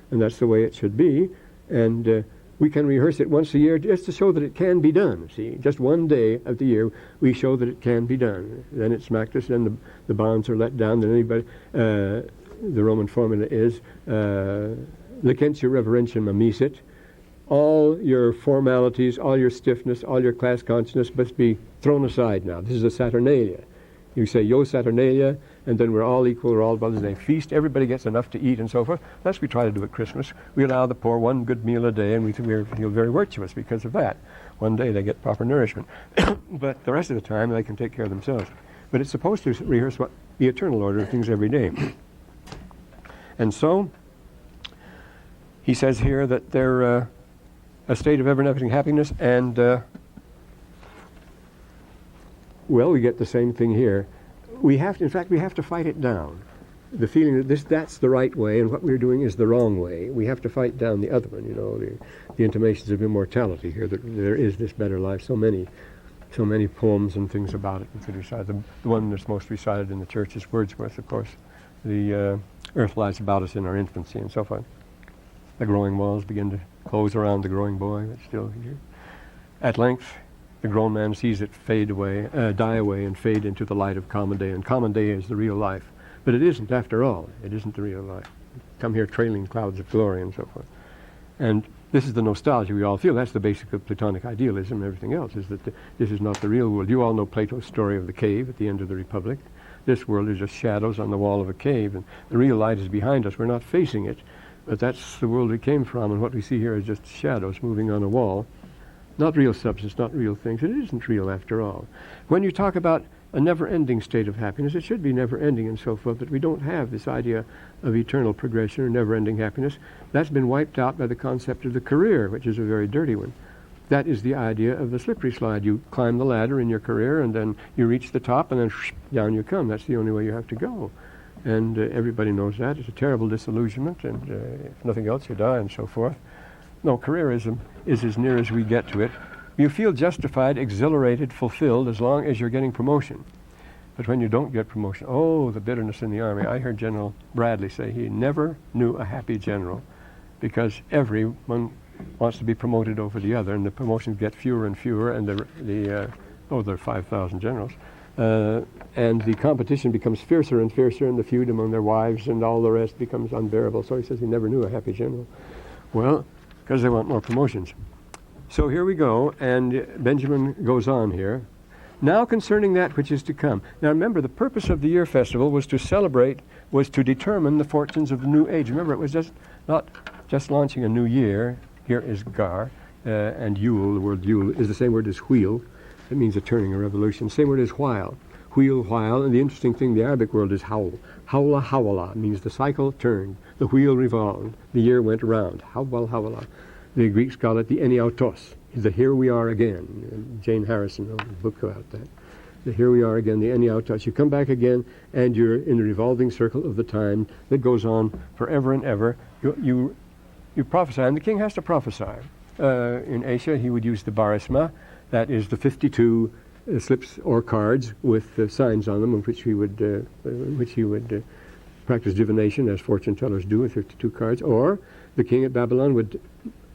And that's the way it should be. And we can rehearse it once a year just to show that it can be done. See, just one day of the year we show that it can be done. Then it's smacked us, then the bonds are let down. Then anybody, the Roman formula is licentia reverentiam amisit. All your formalities, all your stiffness, all your class consciousness must be thrown aside now. This is a Saturnalia. You say, Yo Saturnalia, and then we're all equal, we're all brothers. They feast, everybody gets enough to eat and so forth. That's what we try to do at Christmas. We allow the poor one good meal a day, and we feel very virtuous because of that. One day they get proper nourishment. But the rest of the time, they can take care of themselves. But it's supposed to rehearse the eternal order of things every day. And so, he says here that they're a state of ever-never happiness, and well, we get the same thing here. We have to fight it down. The feeling that that's the right way and what we're doing is the wrong way. We have to fight down the other one, the intimations of immortality here, that there is this better life. So many poems and things about it. The one that's most recited in the church is Wordsworth, of course. The earth lies about us in our infancy and so forth. The growing walls begin to close around the growing boy, but still here. At length, the grown man sees it die away and fade into the light of common day. And common day is the real life. But it isn't, after all. It isn't the real life. Come here trailing clouds of glory and so forth. And this is the nostalgia we all feel. That's the basic of Platonic idealism and everything else, is that this is not the real world. You all know Plato's story of the cave at the end of the Republic. This world is just shadows on the wall of a cave, and the real light is behind us. We're not facing it, but that's the world we came from, and what we see here is just shadows moving on a wall. Not real substance, not real things. It isn't real after all. When you talk about a never-ending state of happiness, it should be never-ending and so forth, but we don't have this idea of eternal progression or never-ending happiness. That's been wiped out by the concept of the career, which is a very dirty one. That is the idea of the slippery slide. You climb the ladder in your career, and then you reach the top, and then down you come. That's the only way you have to go. And everybody knows that. It's a terrible disillusionment, and if nothing else, you die and so forth. No, careerism is as near as we get to it. You feel justified, exhilarated, fulfilled as long as you're getting promotion. But when you don't get promotion, the bitterness in the army. I heard General Bradley say he never knew a happy general because everyone wants to be promoted over the other, and the promotions get fewer and fewer, and there are 5,000 generals. And the competition becomes fiercer and fiercer, and the feud among their wives and all the rest becomes unbearable. So he says he never knew a happy general. Well, because they want more promotions. So here we go, and Benjamin goes on here. Now concerning that which is to come. Now remember, the purpose of the year festival was to determine the fortunes of the new age. Remember, it was not just launching a new year. Here is Gar, and Yule, the word Yule, is the same word as wheel. It means a turning, a revolution. Same word as while. Wheel, while, and the interesting thing, the Arabic word is howl. Hawla, hawala, means the cycle turned, the wheel revolved, the year went around. Hawal, hawala. The Greeks call it the eniautos, the here we are again. Jane Harrison wrote a book about that. The here we are again, the eniautos. You come back again, and you're in the revolving circle of the time that goes on forever and ever. You prophesy, and the king has to prophesy. In Asia, he would use the barisma, that is the 52 slips or cards with signs on them, in which he would practice divination, as fortune tellers do with 52 cards. Or the king at Babylon would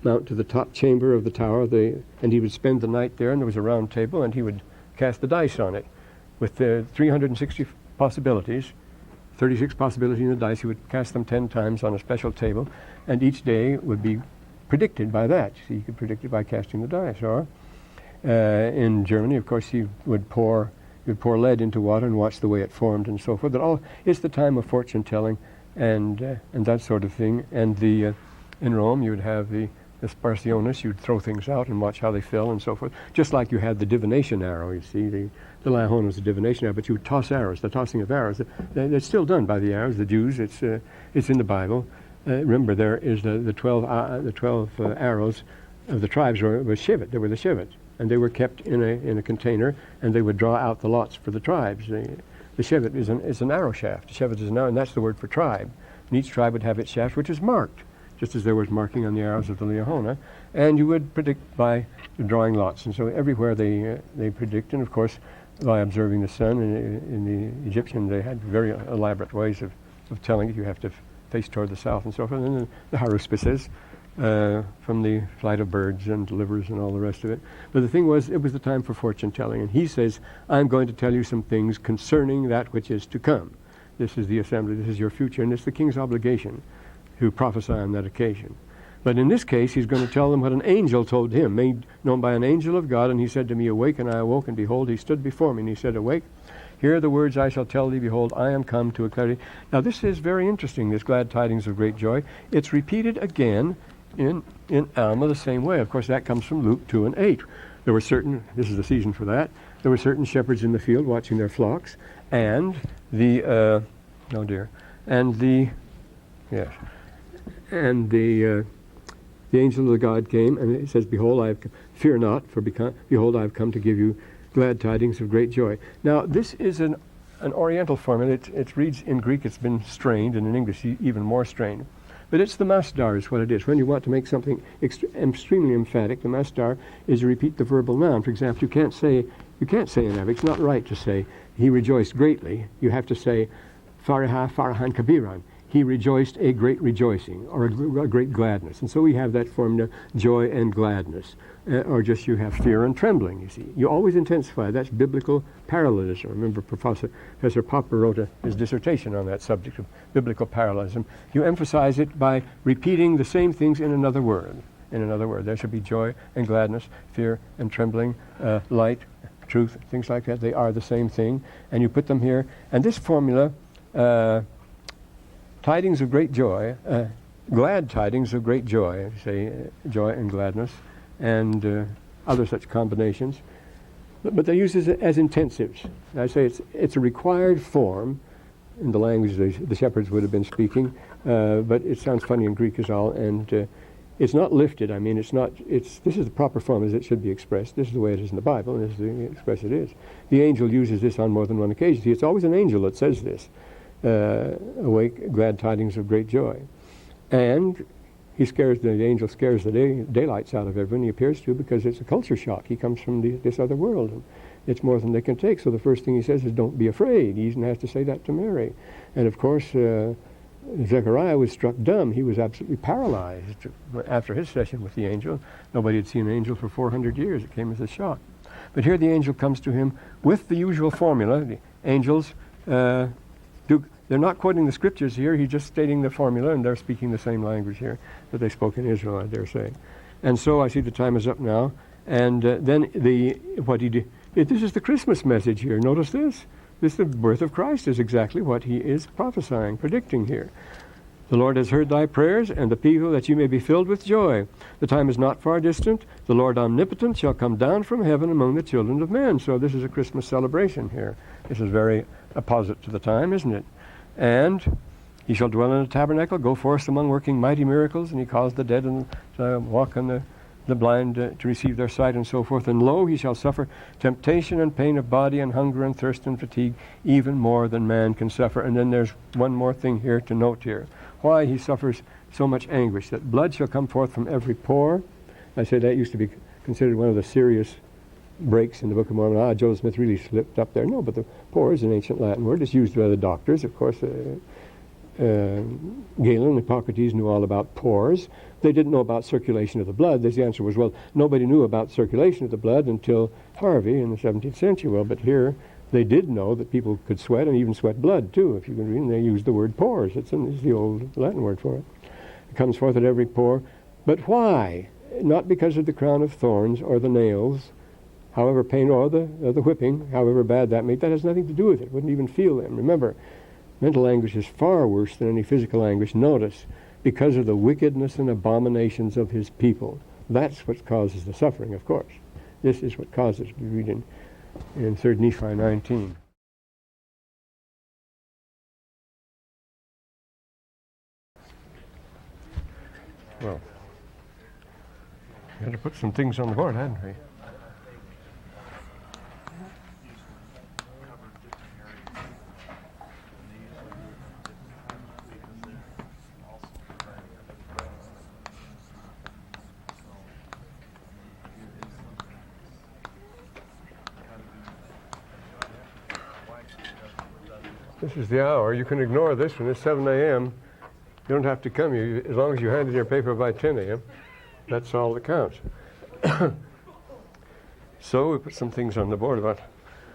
mount to the top chamber of the tower, and he would spend the night there, and there was a round table, and he would cast the dice on it with 360 possibilities. 36 possibilities in the dice. He would cast them 10 times on a special table, and each day would be predicted by that. So you could predict it by casting the dice. Or in Germany, of course, he would pour lead into water and watch the way it formed and so forth. But it's the time of fortune telling and that sort of thing. And in Rome, you would have the Sparsionis. You'd throw things out and watch how they fell and so forth. Just like you had the divination arrow. You see, the Liahona was a divination arrow, but you would toss arrows. The tossing of arrows, it's still done by the Arabs, the Jews. It's in the Bible. Remember, there is the 12 arrows of the tribes were Shevet. They were the Shevet, and they were kept in a container, and they would draw out the lots for the tribes. The Shevet is an arrow shaft. The Shevet is an arrow, and that's the word for tribe. And each tribe would have its shaft, which is marked, just as there was marking on the arrows of the Liahona, and you would predict by drawing lots. And so everywhere they predict, and of course by observing the sun. In the Egyptian, they had very elaborate ways of telling it. You have to face toward the south and so forth. And then the haruspices from the flight of birds and livers and all the rest of it. But the thing was, it was the time for fortune telling. And he says, I'm going to tell you some things concerning that which is to come. This is the assembly, this is your future, and it's the king's obligation to prophesy on that occasion. But in this case, he's going to tell them what an angel told him, made known by an angel of God. And he said to me, awake, and I awoke, and behold, he stood before me, and he said, awake, Hear the words I shall tell thee, behold, I am come to declare thee. Now this is very interesting, this glad tidings of great joy. It's repeated again in Alma the same way. Of course, that comes from Luke 2 and 8. There were certain, this is the season for that, there were certain shepherds in the field watching their flocks, and the angel of the God came, and it says, behold, fear not, for behold, I have come to give you glad tidings of great joy. Now, this is an Oriental formula. It reads in Greek, it's been strained, and in English, even more strained. But it's the masdar is what it is. When you want to make something extremely emphatic, the masdar is to repeat the verbal noun. For example, you can't say in Arabic, it's not right to say, he rejoiced greatly. You have to say, faraha farahan kabiran. He rejoiced a great rejoicing, or a great gladness. And so we have that formula, joy and gladness. Or just you have fear and trembling, you see. You always intensify. That's biblical parallelism. Remember, Professor Popper wrote his dissertation on that subject of biblical parallelism. You emphasize it by repeating the same things in another word. In another word, there should be joy and gladness, fear and trembling, light, truth, things like that. They are the same thing. And you put them here. And this formula, tidings of great joy, glad tidings of great joy, say joy and gladness, and other such combinations. But they use it as intensives. I say it's a required form in the language the shepherds would have been speaking, but it sounds funny in Greek as all, and it's not lifted. I mean, this is the proper form as it should be expressed. This is the way it is in the Bible, and this is the way expressed it is. The angel uses this on more than one occasion. See, it's always an angel that says this. Awake, glad tidings of great joy. And the angel scares the daylights out of everyone. He appears to, because it's a culture shock. He comes from this other world, and it's more than they can take. So the first thing he says is, don't be afraid. He even has to say that to Mary. And of course, Zechariah was struck dumb. He was absolutely paralyzed after his session with the angel. Nobody had seen an angel for 400 years. It came as a shock. But here the angel comes to him with the usual formula. The angels they're not quoting the scriptures here. He's just stating the formula, and they're speaking the same language here that they spoke in Israel, I dare say. And so I see the time is up now. And then what he did. This is the Christmas message here. Notice this. The birth of Christ is exactly what he is prophesying, predicting here. The Lord has heard thy prayers, and the people that you may be filled with joy. The time is not far distant. The Lord omnipotent shall come down from heaven among the children of men. So this is a Christmas celebration here. This is very opposite to the time, isn't it? And he shall dwell in a tabernacle, go forth among working mighty miracles, and he caused the dead and walk on the blind to receive their sight, and so forth. And lo, he shall suffer temptation and pain of body and hunger and thirst and fatigue, even more than man can suffer. And then there's one more thing here to note here. Why he suffers so much anguish, that blood shall come forth from every pore. I say that used to be considered one of the serious breaks in the Book of Mormon. Joseph Smith really slipped up there. No, but the pore is an ancient Latin word. It's used by the doctors. Of course, Galen and Hippocrates knew all about pores. They didn't know about circulation of the blood. The answer was, well, nobody knew about circulation of the blood until Harvey in the 17th century. Well, but here they did know that people could sweat, and even sweat blood too, if you can read. And they used the word pores. It's the old Latin word for it. It comes forth at every pore. But why? Not because of the crown of thorns or the nails, however pain, or the whipping, however bad that made. That has nothing to do with it. Wouldn't even feel them. Remember, mental anguish is far worse than any physical anguish. Notice, because of the wickedness and abominations of his people. That's what causes the suffering, of course. This is what causes, we read in 3 Nephi 19. Well, we had to put some things on the board, hadn't we? This is the hour. You can ignore this one. It's 7 a.m. You don't have to come. As long as you hand in your paper by 10 a.m., that's all that counts. So we put some things on the board about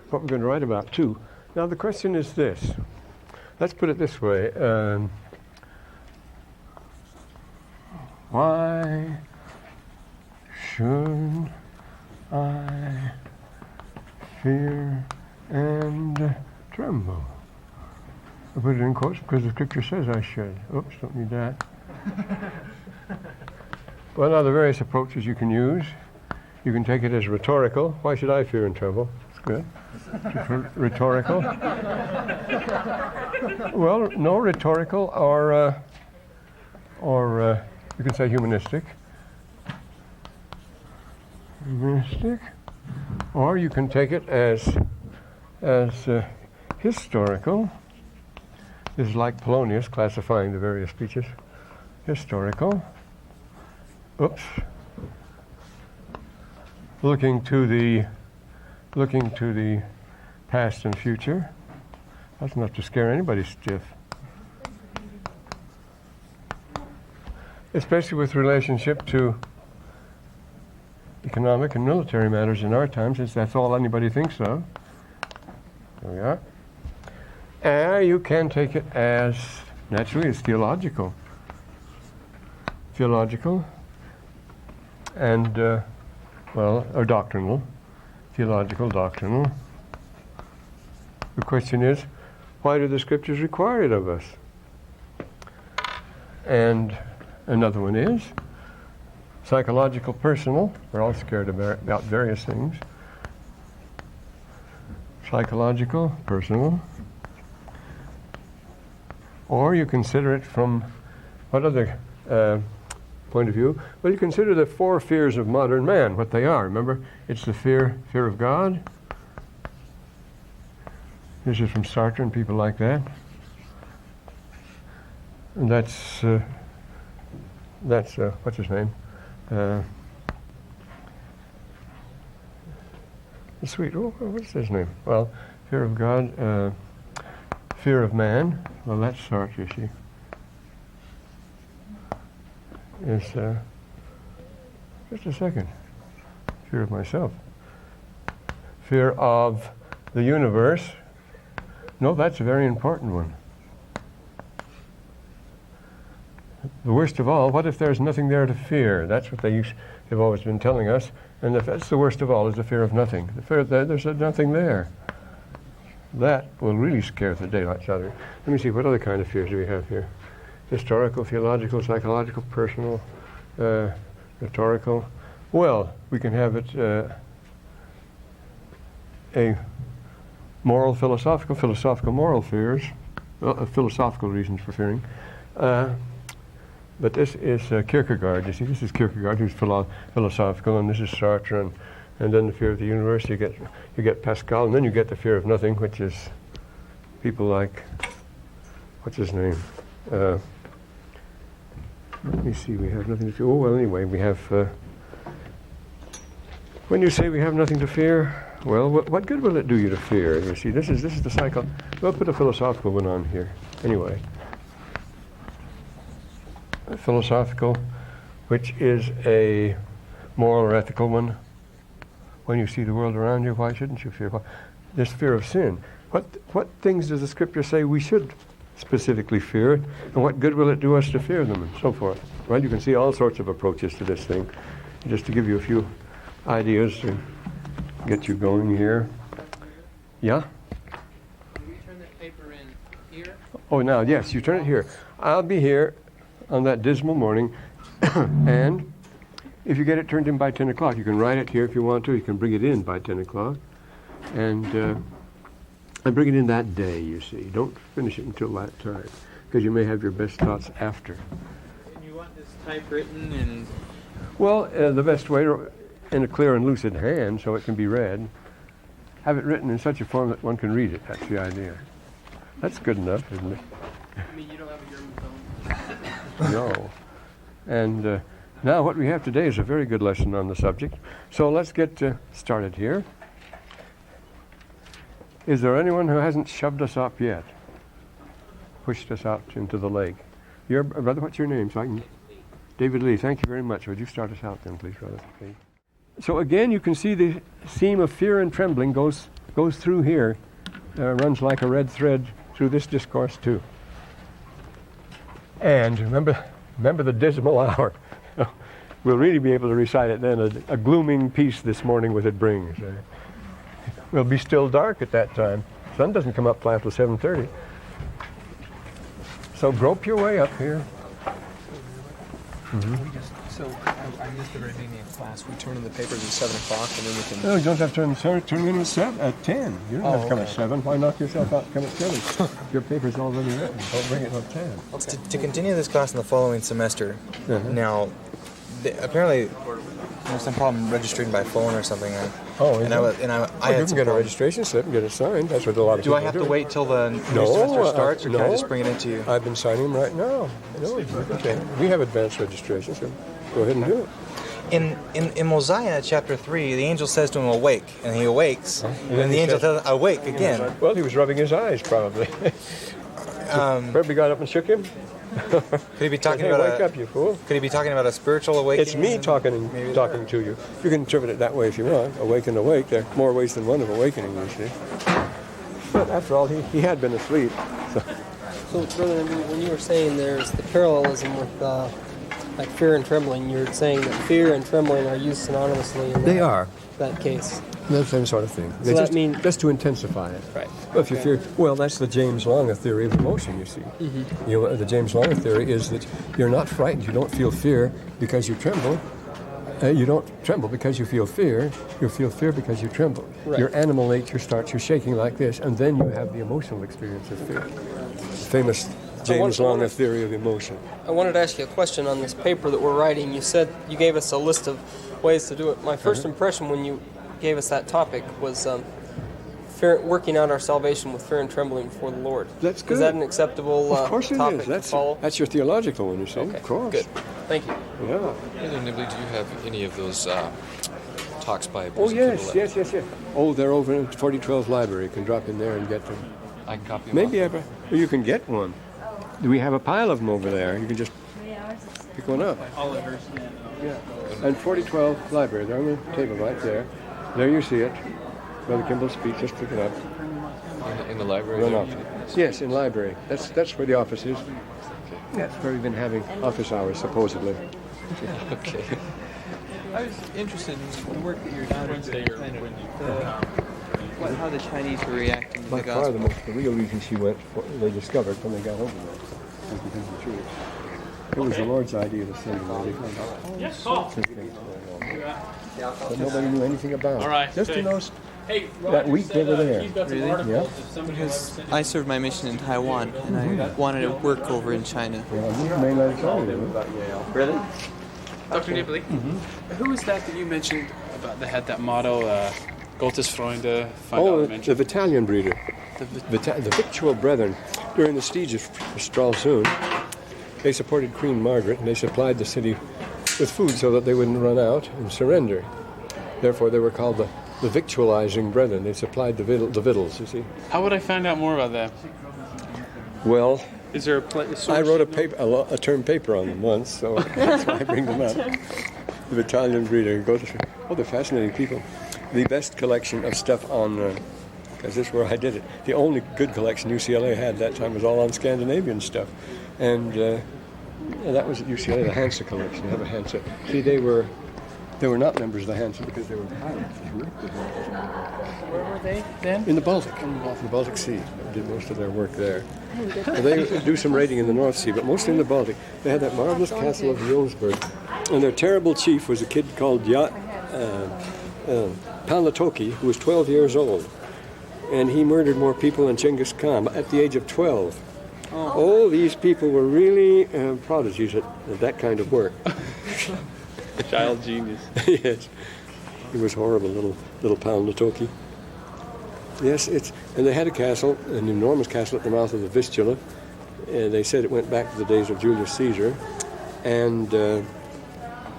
what we're going to write about, too. Now, the question is this. Let's put it this way. Why should I fear and tremble. I put it in quotes because the scripture says I should. Oops, don't need that. Well, now the various approaches you can use. You can take it as rhetorical. Why should I fear and tremble? It's good. Rhetorical. Well, no, rhetorical or you can say humanistic. Humanistic. Or you can take it as historical. This is like Polonius classifying the various speeches. Historical. Oops. Looking to the past and future. That's enough to scare anybody stiff. Especially with relationship to economic and military matters in our time, since that's all anybody thinks of. There we are. And you can take it as, naturally, as theological. Theological. And, or doctrinal. Theological, doctrinal. The question is, why do the scriptures require it of us? And another one is psychological, personal. We're all scared about various things. Psychological, personal. Or you consider it from what other point of view? Well, you consider the four fears of modern man, what they are. Remember, it's the fear of God. This is from Sartre and people like that. And that's what's his name? What's his name? Well, fear of God, fear of man. Well, that's Sartre, you see. Is just a second. Fear of myself. Fear of the universe. No, that's a very important one. The worst of all, what if there's nothing there to fear? That's what they've always been telling us. And that's the worst of all, is the fear of nothing. The fear that there's nothing there. That will really scare the daylights out of you. Let me see, what other kind of fears do we have here? Historical, theological, psychological, personal, rhetorical. Well, we can have it a moral, philosophical, moral fears, philosophical reasons for fearing. But this is Kierkegaard. You see, this is Kierkegaard, who's philosophical, and this is Sartre, and then the fear of the universe. You get Pascal, and then you get the fear of nothing, which is people like, what's his name? Let me see. We have nothing to fear. Oh well, anyway, we have. When you say we have nothing to fear, well, what good will it do you to fear? You see, this is the cycle. We'll put a philosophical one on here, anyway. Philosophical, which is a moral or ethical one. When you see the world around you, why shouldn't you fear? This fear of sin. What things does the scripture say we should specifically fear, and what good will it do us to fear them, and so forth? Well, you can see all sorts of approaches to this thing. Just to give you a few ideas to get you going here. Yeah? Can we turn that paper in here? Oh, now, yes, you turn it here. I'll be here on that dismal morning, and if you get it turned in by 10 o'clock, you can write it here if you want to. You can bring it in by 10 o'clock, and bring it in that day, you see. Don't finish it until that time, because you may have your best thoughts after. And you want this typewritten and... Well, the best way, in a clear and lucid hand, so it can be read. Have it written in such a form that one can read it. That's the idea. That's good enough, isn't it? I mean, you don't have a German phone? No. And now what we have today is a very good lesson on the subject. So let's get started here. Is there anyone who hasn't shoved us up yet? Pushed us out into the lake? Your brother, what's your name? So I can... David Lee. Thank you very much. Would you start us out then, please, brother? Please. So again, you can see the theme of fear and trembling goes through here, runs like a red thread through this discourse too. And remember the dismal hour. We'll really be able to recite it then, a glooming peace this morning with it brings. Will be still dark at that time. Sun doesn't come up flat till 7:30. So grope your way up here. So I missed the very beginning of class. We turn in the papers at 7 o'clock, and then we can. No, you don't have to turn in at 10. You don't have to come at 7. Why knock yourself out and come at 7? Your paper's already written. Don't bring it at 10. To continue this class in the following semester, now, apparently there's some problem registering by phone or something. I had you can get a registration slip and get it signed. That's what a lot of Do people I have do. to wait till the new semester starts, or can I just bring it into you? I've been signing them right now. No, okay. We have advanced registration, so go ahead and do it. In Mosiah chapter 3, the angel says to him, awake, and he awakes, and the angel tells him, awake again. Well, he was rubbing his eyes, probably. Probably got up and shook him. Could he be talking about wake up, you fool. Could he be talking about a spiritual awakening? It's me talking to you. You can interpret it that way if you want. Awake and awake. There are more ways than one of awakening, you see. But after all, he had been asleep. So, Brother, when you were saying there's the parallelism with like fear and trembling, you're saying that fear and trembling are used synonymously in that case. The same sort of thing. So that means just to intensify it. Right. Well, if you fear, well, that's the James Longa theory of emotion. You see, the James Longa theory is that you're not frightened. You don't feel fear because you tremble. You don't tremble because you feel fear. You feel fear because you tremble. Right. Your animal nature starts you shaking like this, and then you have the emotional experience of fear. Famous James Longa theory of emotion. I wanted to ask you a question on this paper that we're writing. You said you gave us a list of ways to do it. My first impression when you gave us that topic was working out our salvation with fear and trembling before the Lord. That's good. Is that an acceptable of course it topic is. to follow? That's your theological one, you see. Okay, Of course. good. Thank you. Yeah. Brother Nibley, do you have any of those talks by Oh, Brigham? yes. Oh, they're over in 4012 library. You can drop in there and get them. I can copy them. Maybe you can get one. We have a pile of them over there. You can just pick one up. Yeah. And 4012 library. They're on the table right there. There you see it. Brother Kimball's speech. Just pick it up. In the library? Run off. Yes, in library. That's where the office is. That's where we've been having office hours, supposedly. Okay. I was interested in the work that you're doing. How the Chinese were reacting to By the far gospel. the real reason she went, they discovered when they got over there, was because of the truth. It was the Lord's idea to send them there. They found out all sorts of things going on. But nobody knew anything about it. Just in those, that week they were there. Really? Yeah. Because I served my mission in Taiwan, and I wanted to work over in China. Well, mainland China. Really? Dr. Nibley, who is that you mentioned about that had that motto, Gottes Freunde, find out Oh, Menschen? the Battalion breeder. The Victual Brethren. During the siege of Stralsund, they supported Queen Margaret, and they supplied the city with food so that they wouldn't run out and surrender. Therefore, they were called the victualizing brethren. They supplied the victuals, you see. How would I find out more about that? Well, Is there a source? I wrote a term paper on them once, so that's why I bring them up. The Battalion breeder. They're fascinating people. The best collection of stuff on, because this is where I did it, the only good collection UCLA had that time was all on Scandinavian stuff. And that was at UCLA, the Hansa collection. They have a Hansa. See, they were not members of the Hansa because they were pilots. Where were they then? In the Baltic. The Baltic Sea. They did most of their work there. They do some raiding in the North Sea, but mostly in the Baltic. They had that marvelous castle of Jonsburg. And their terrible chief was a kid called Palnatoki, who was 12 years old. And he murdered more people than Genghis Khan at the age of 12. Oh, these people were really prodigies at that kind of work. Child genius. Yes. He was horrible, little Palnatoki. Yes, and they had a castle, an enormous castle at the mouth of the Vistula. They said it went back to the days of Julius Caesar. And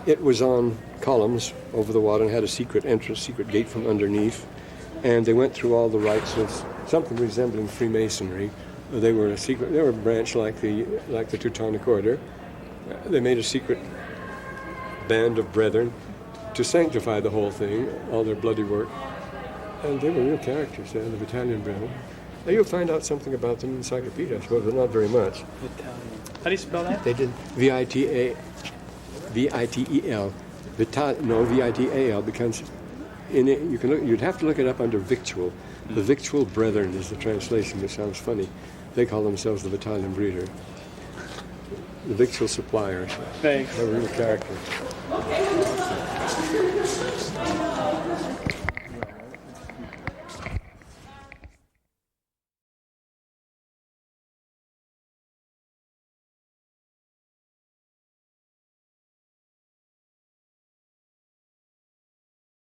it was on columns over the water and had a secret entrance, secret gate from underneath. And they went through all the rites of something resembling Freemasonry. They were a branch like the Teutonic Order. They made a secret band of brethren to sanctify the whole thing, all their bloody work. And they were real characters, the Battalion brethren. Now you'll find out something about them in the encyclopedia, I suppose, but not very much. How do you spell that? They did V-I-T-A-L. V-I-T-A-L, because in it, you'd have to look it up under victual. The Victual Brethren is the translation, which sounds funny. They call themselves the Battalion Breeder. The Victual Suppliers. Thanks. They're a real character.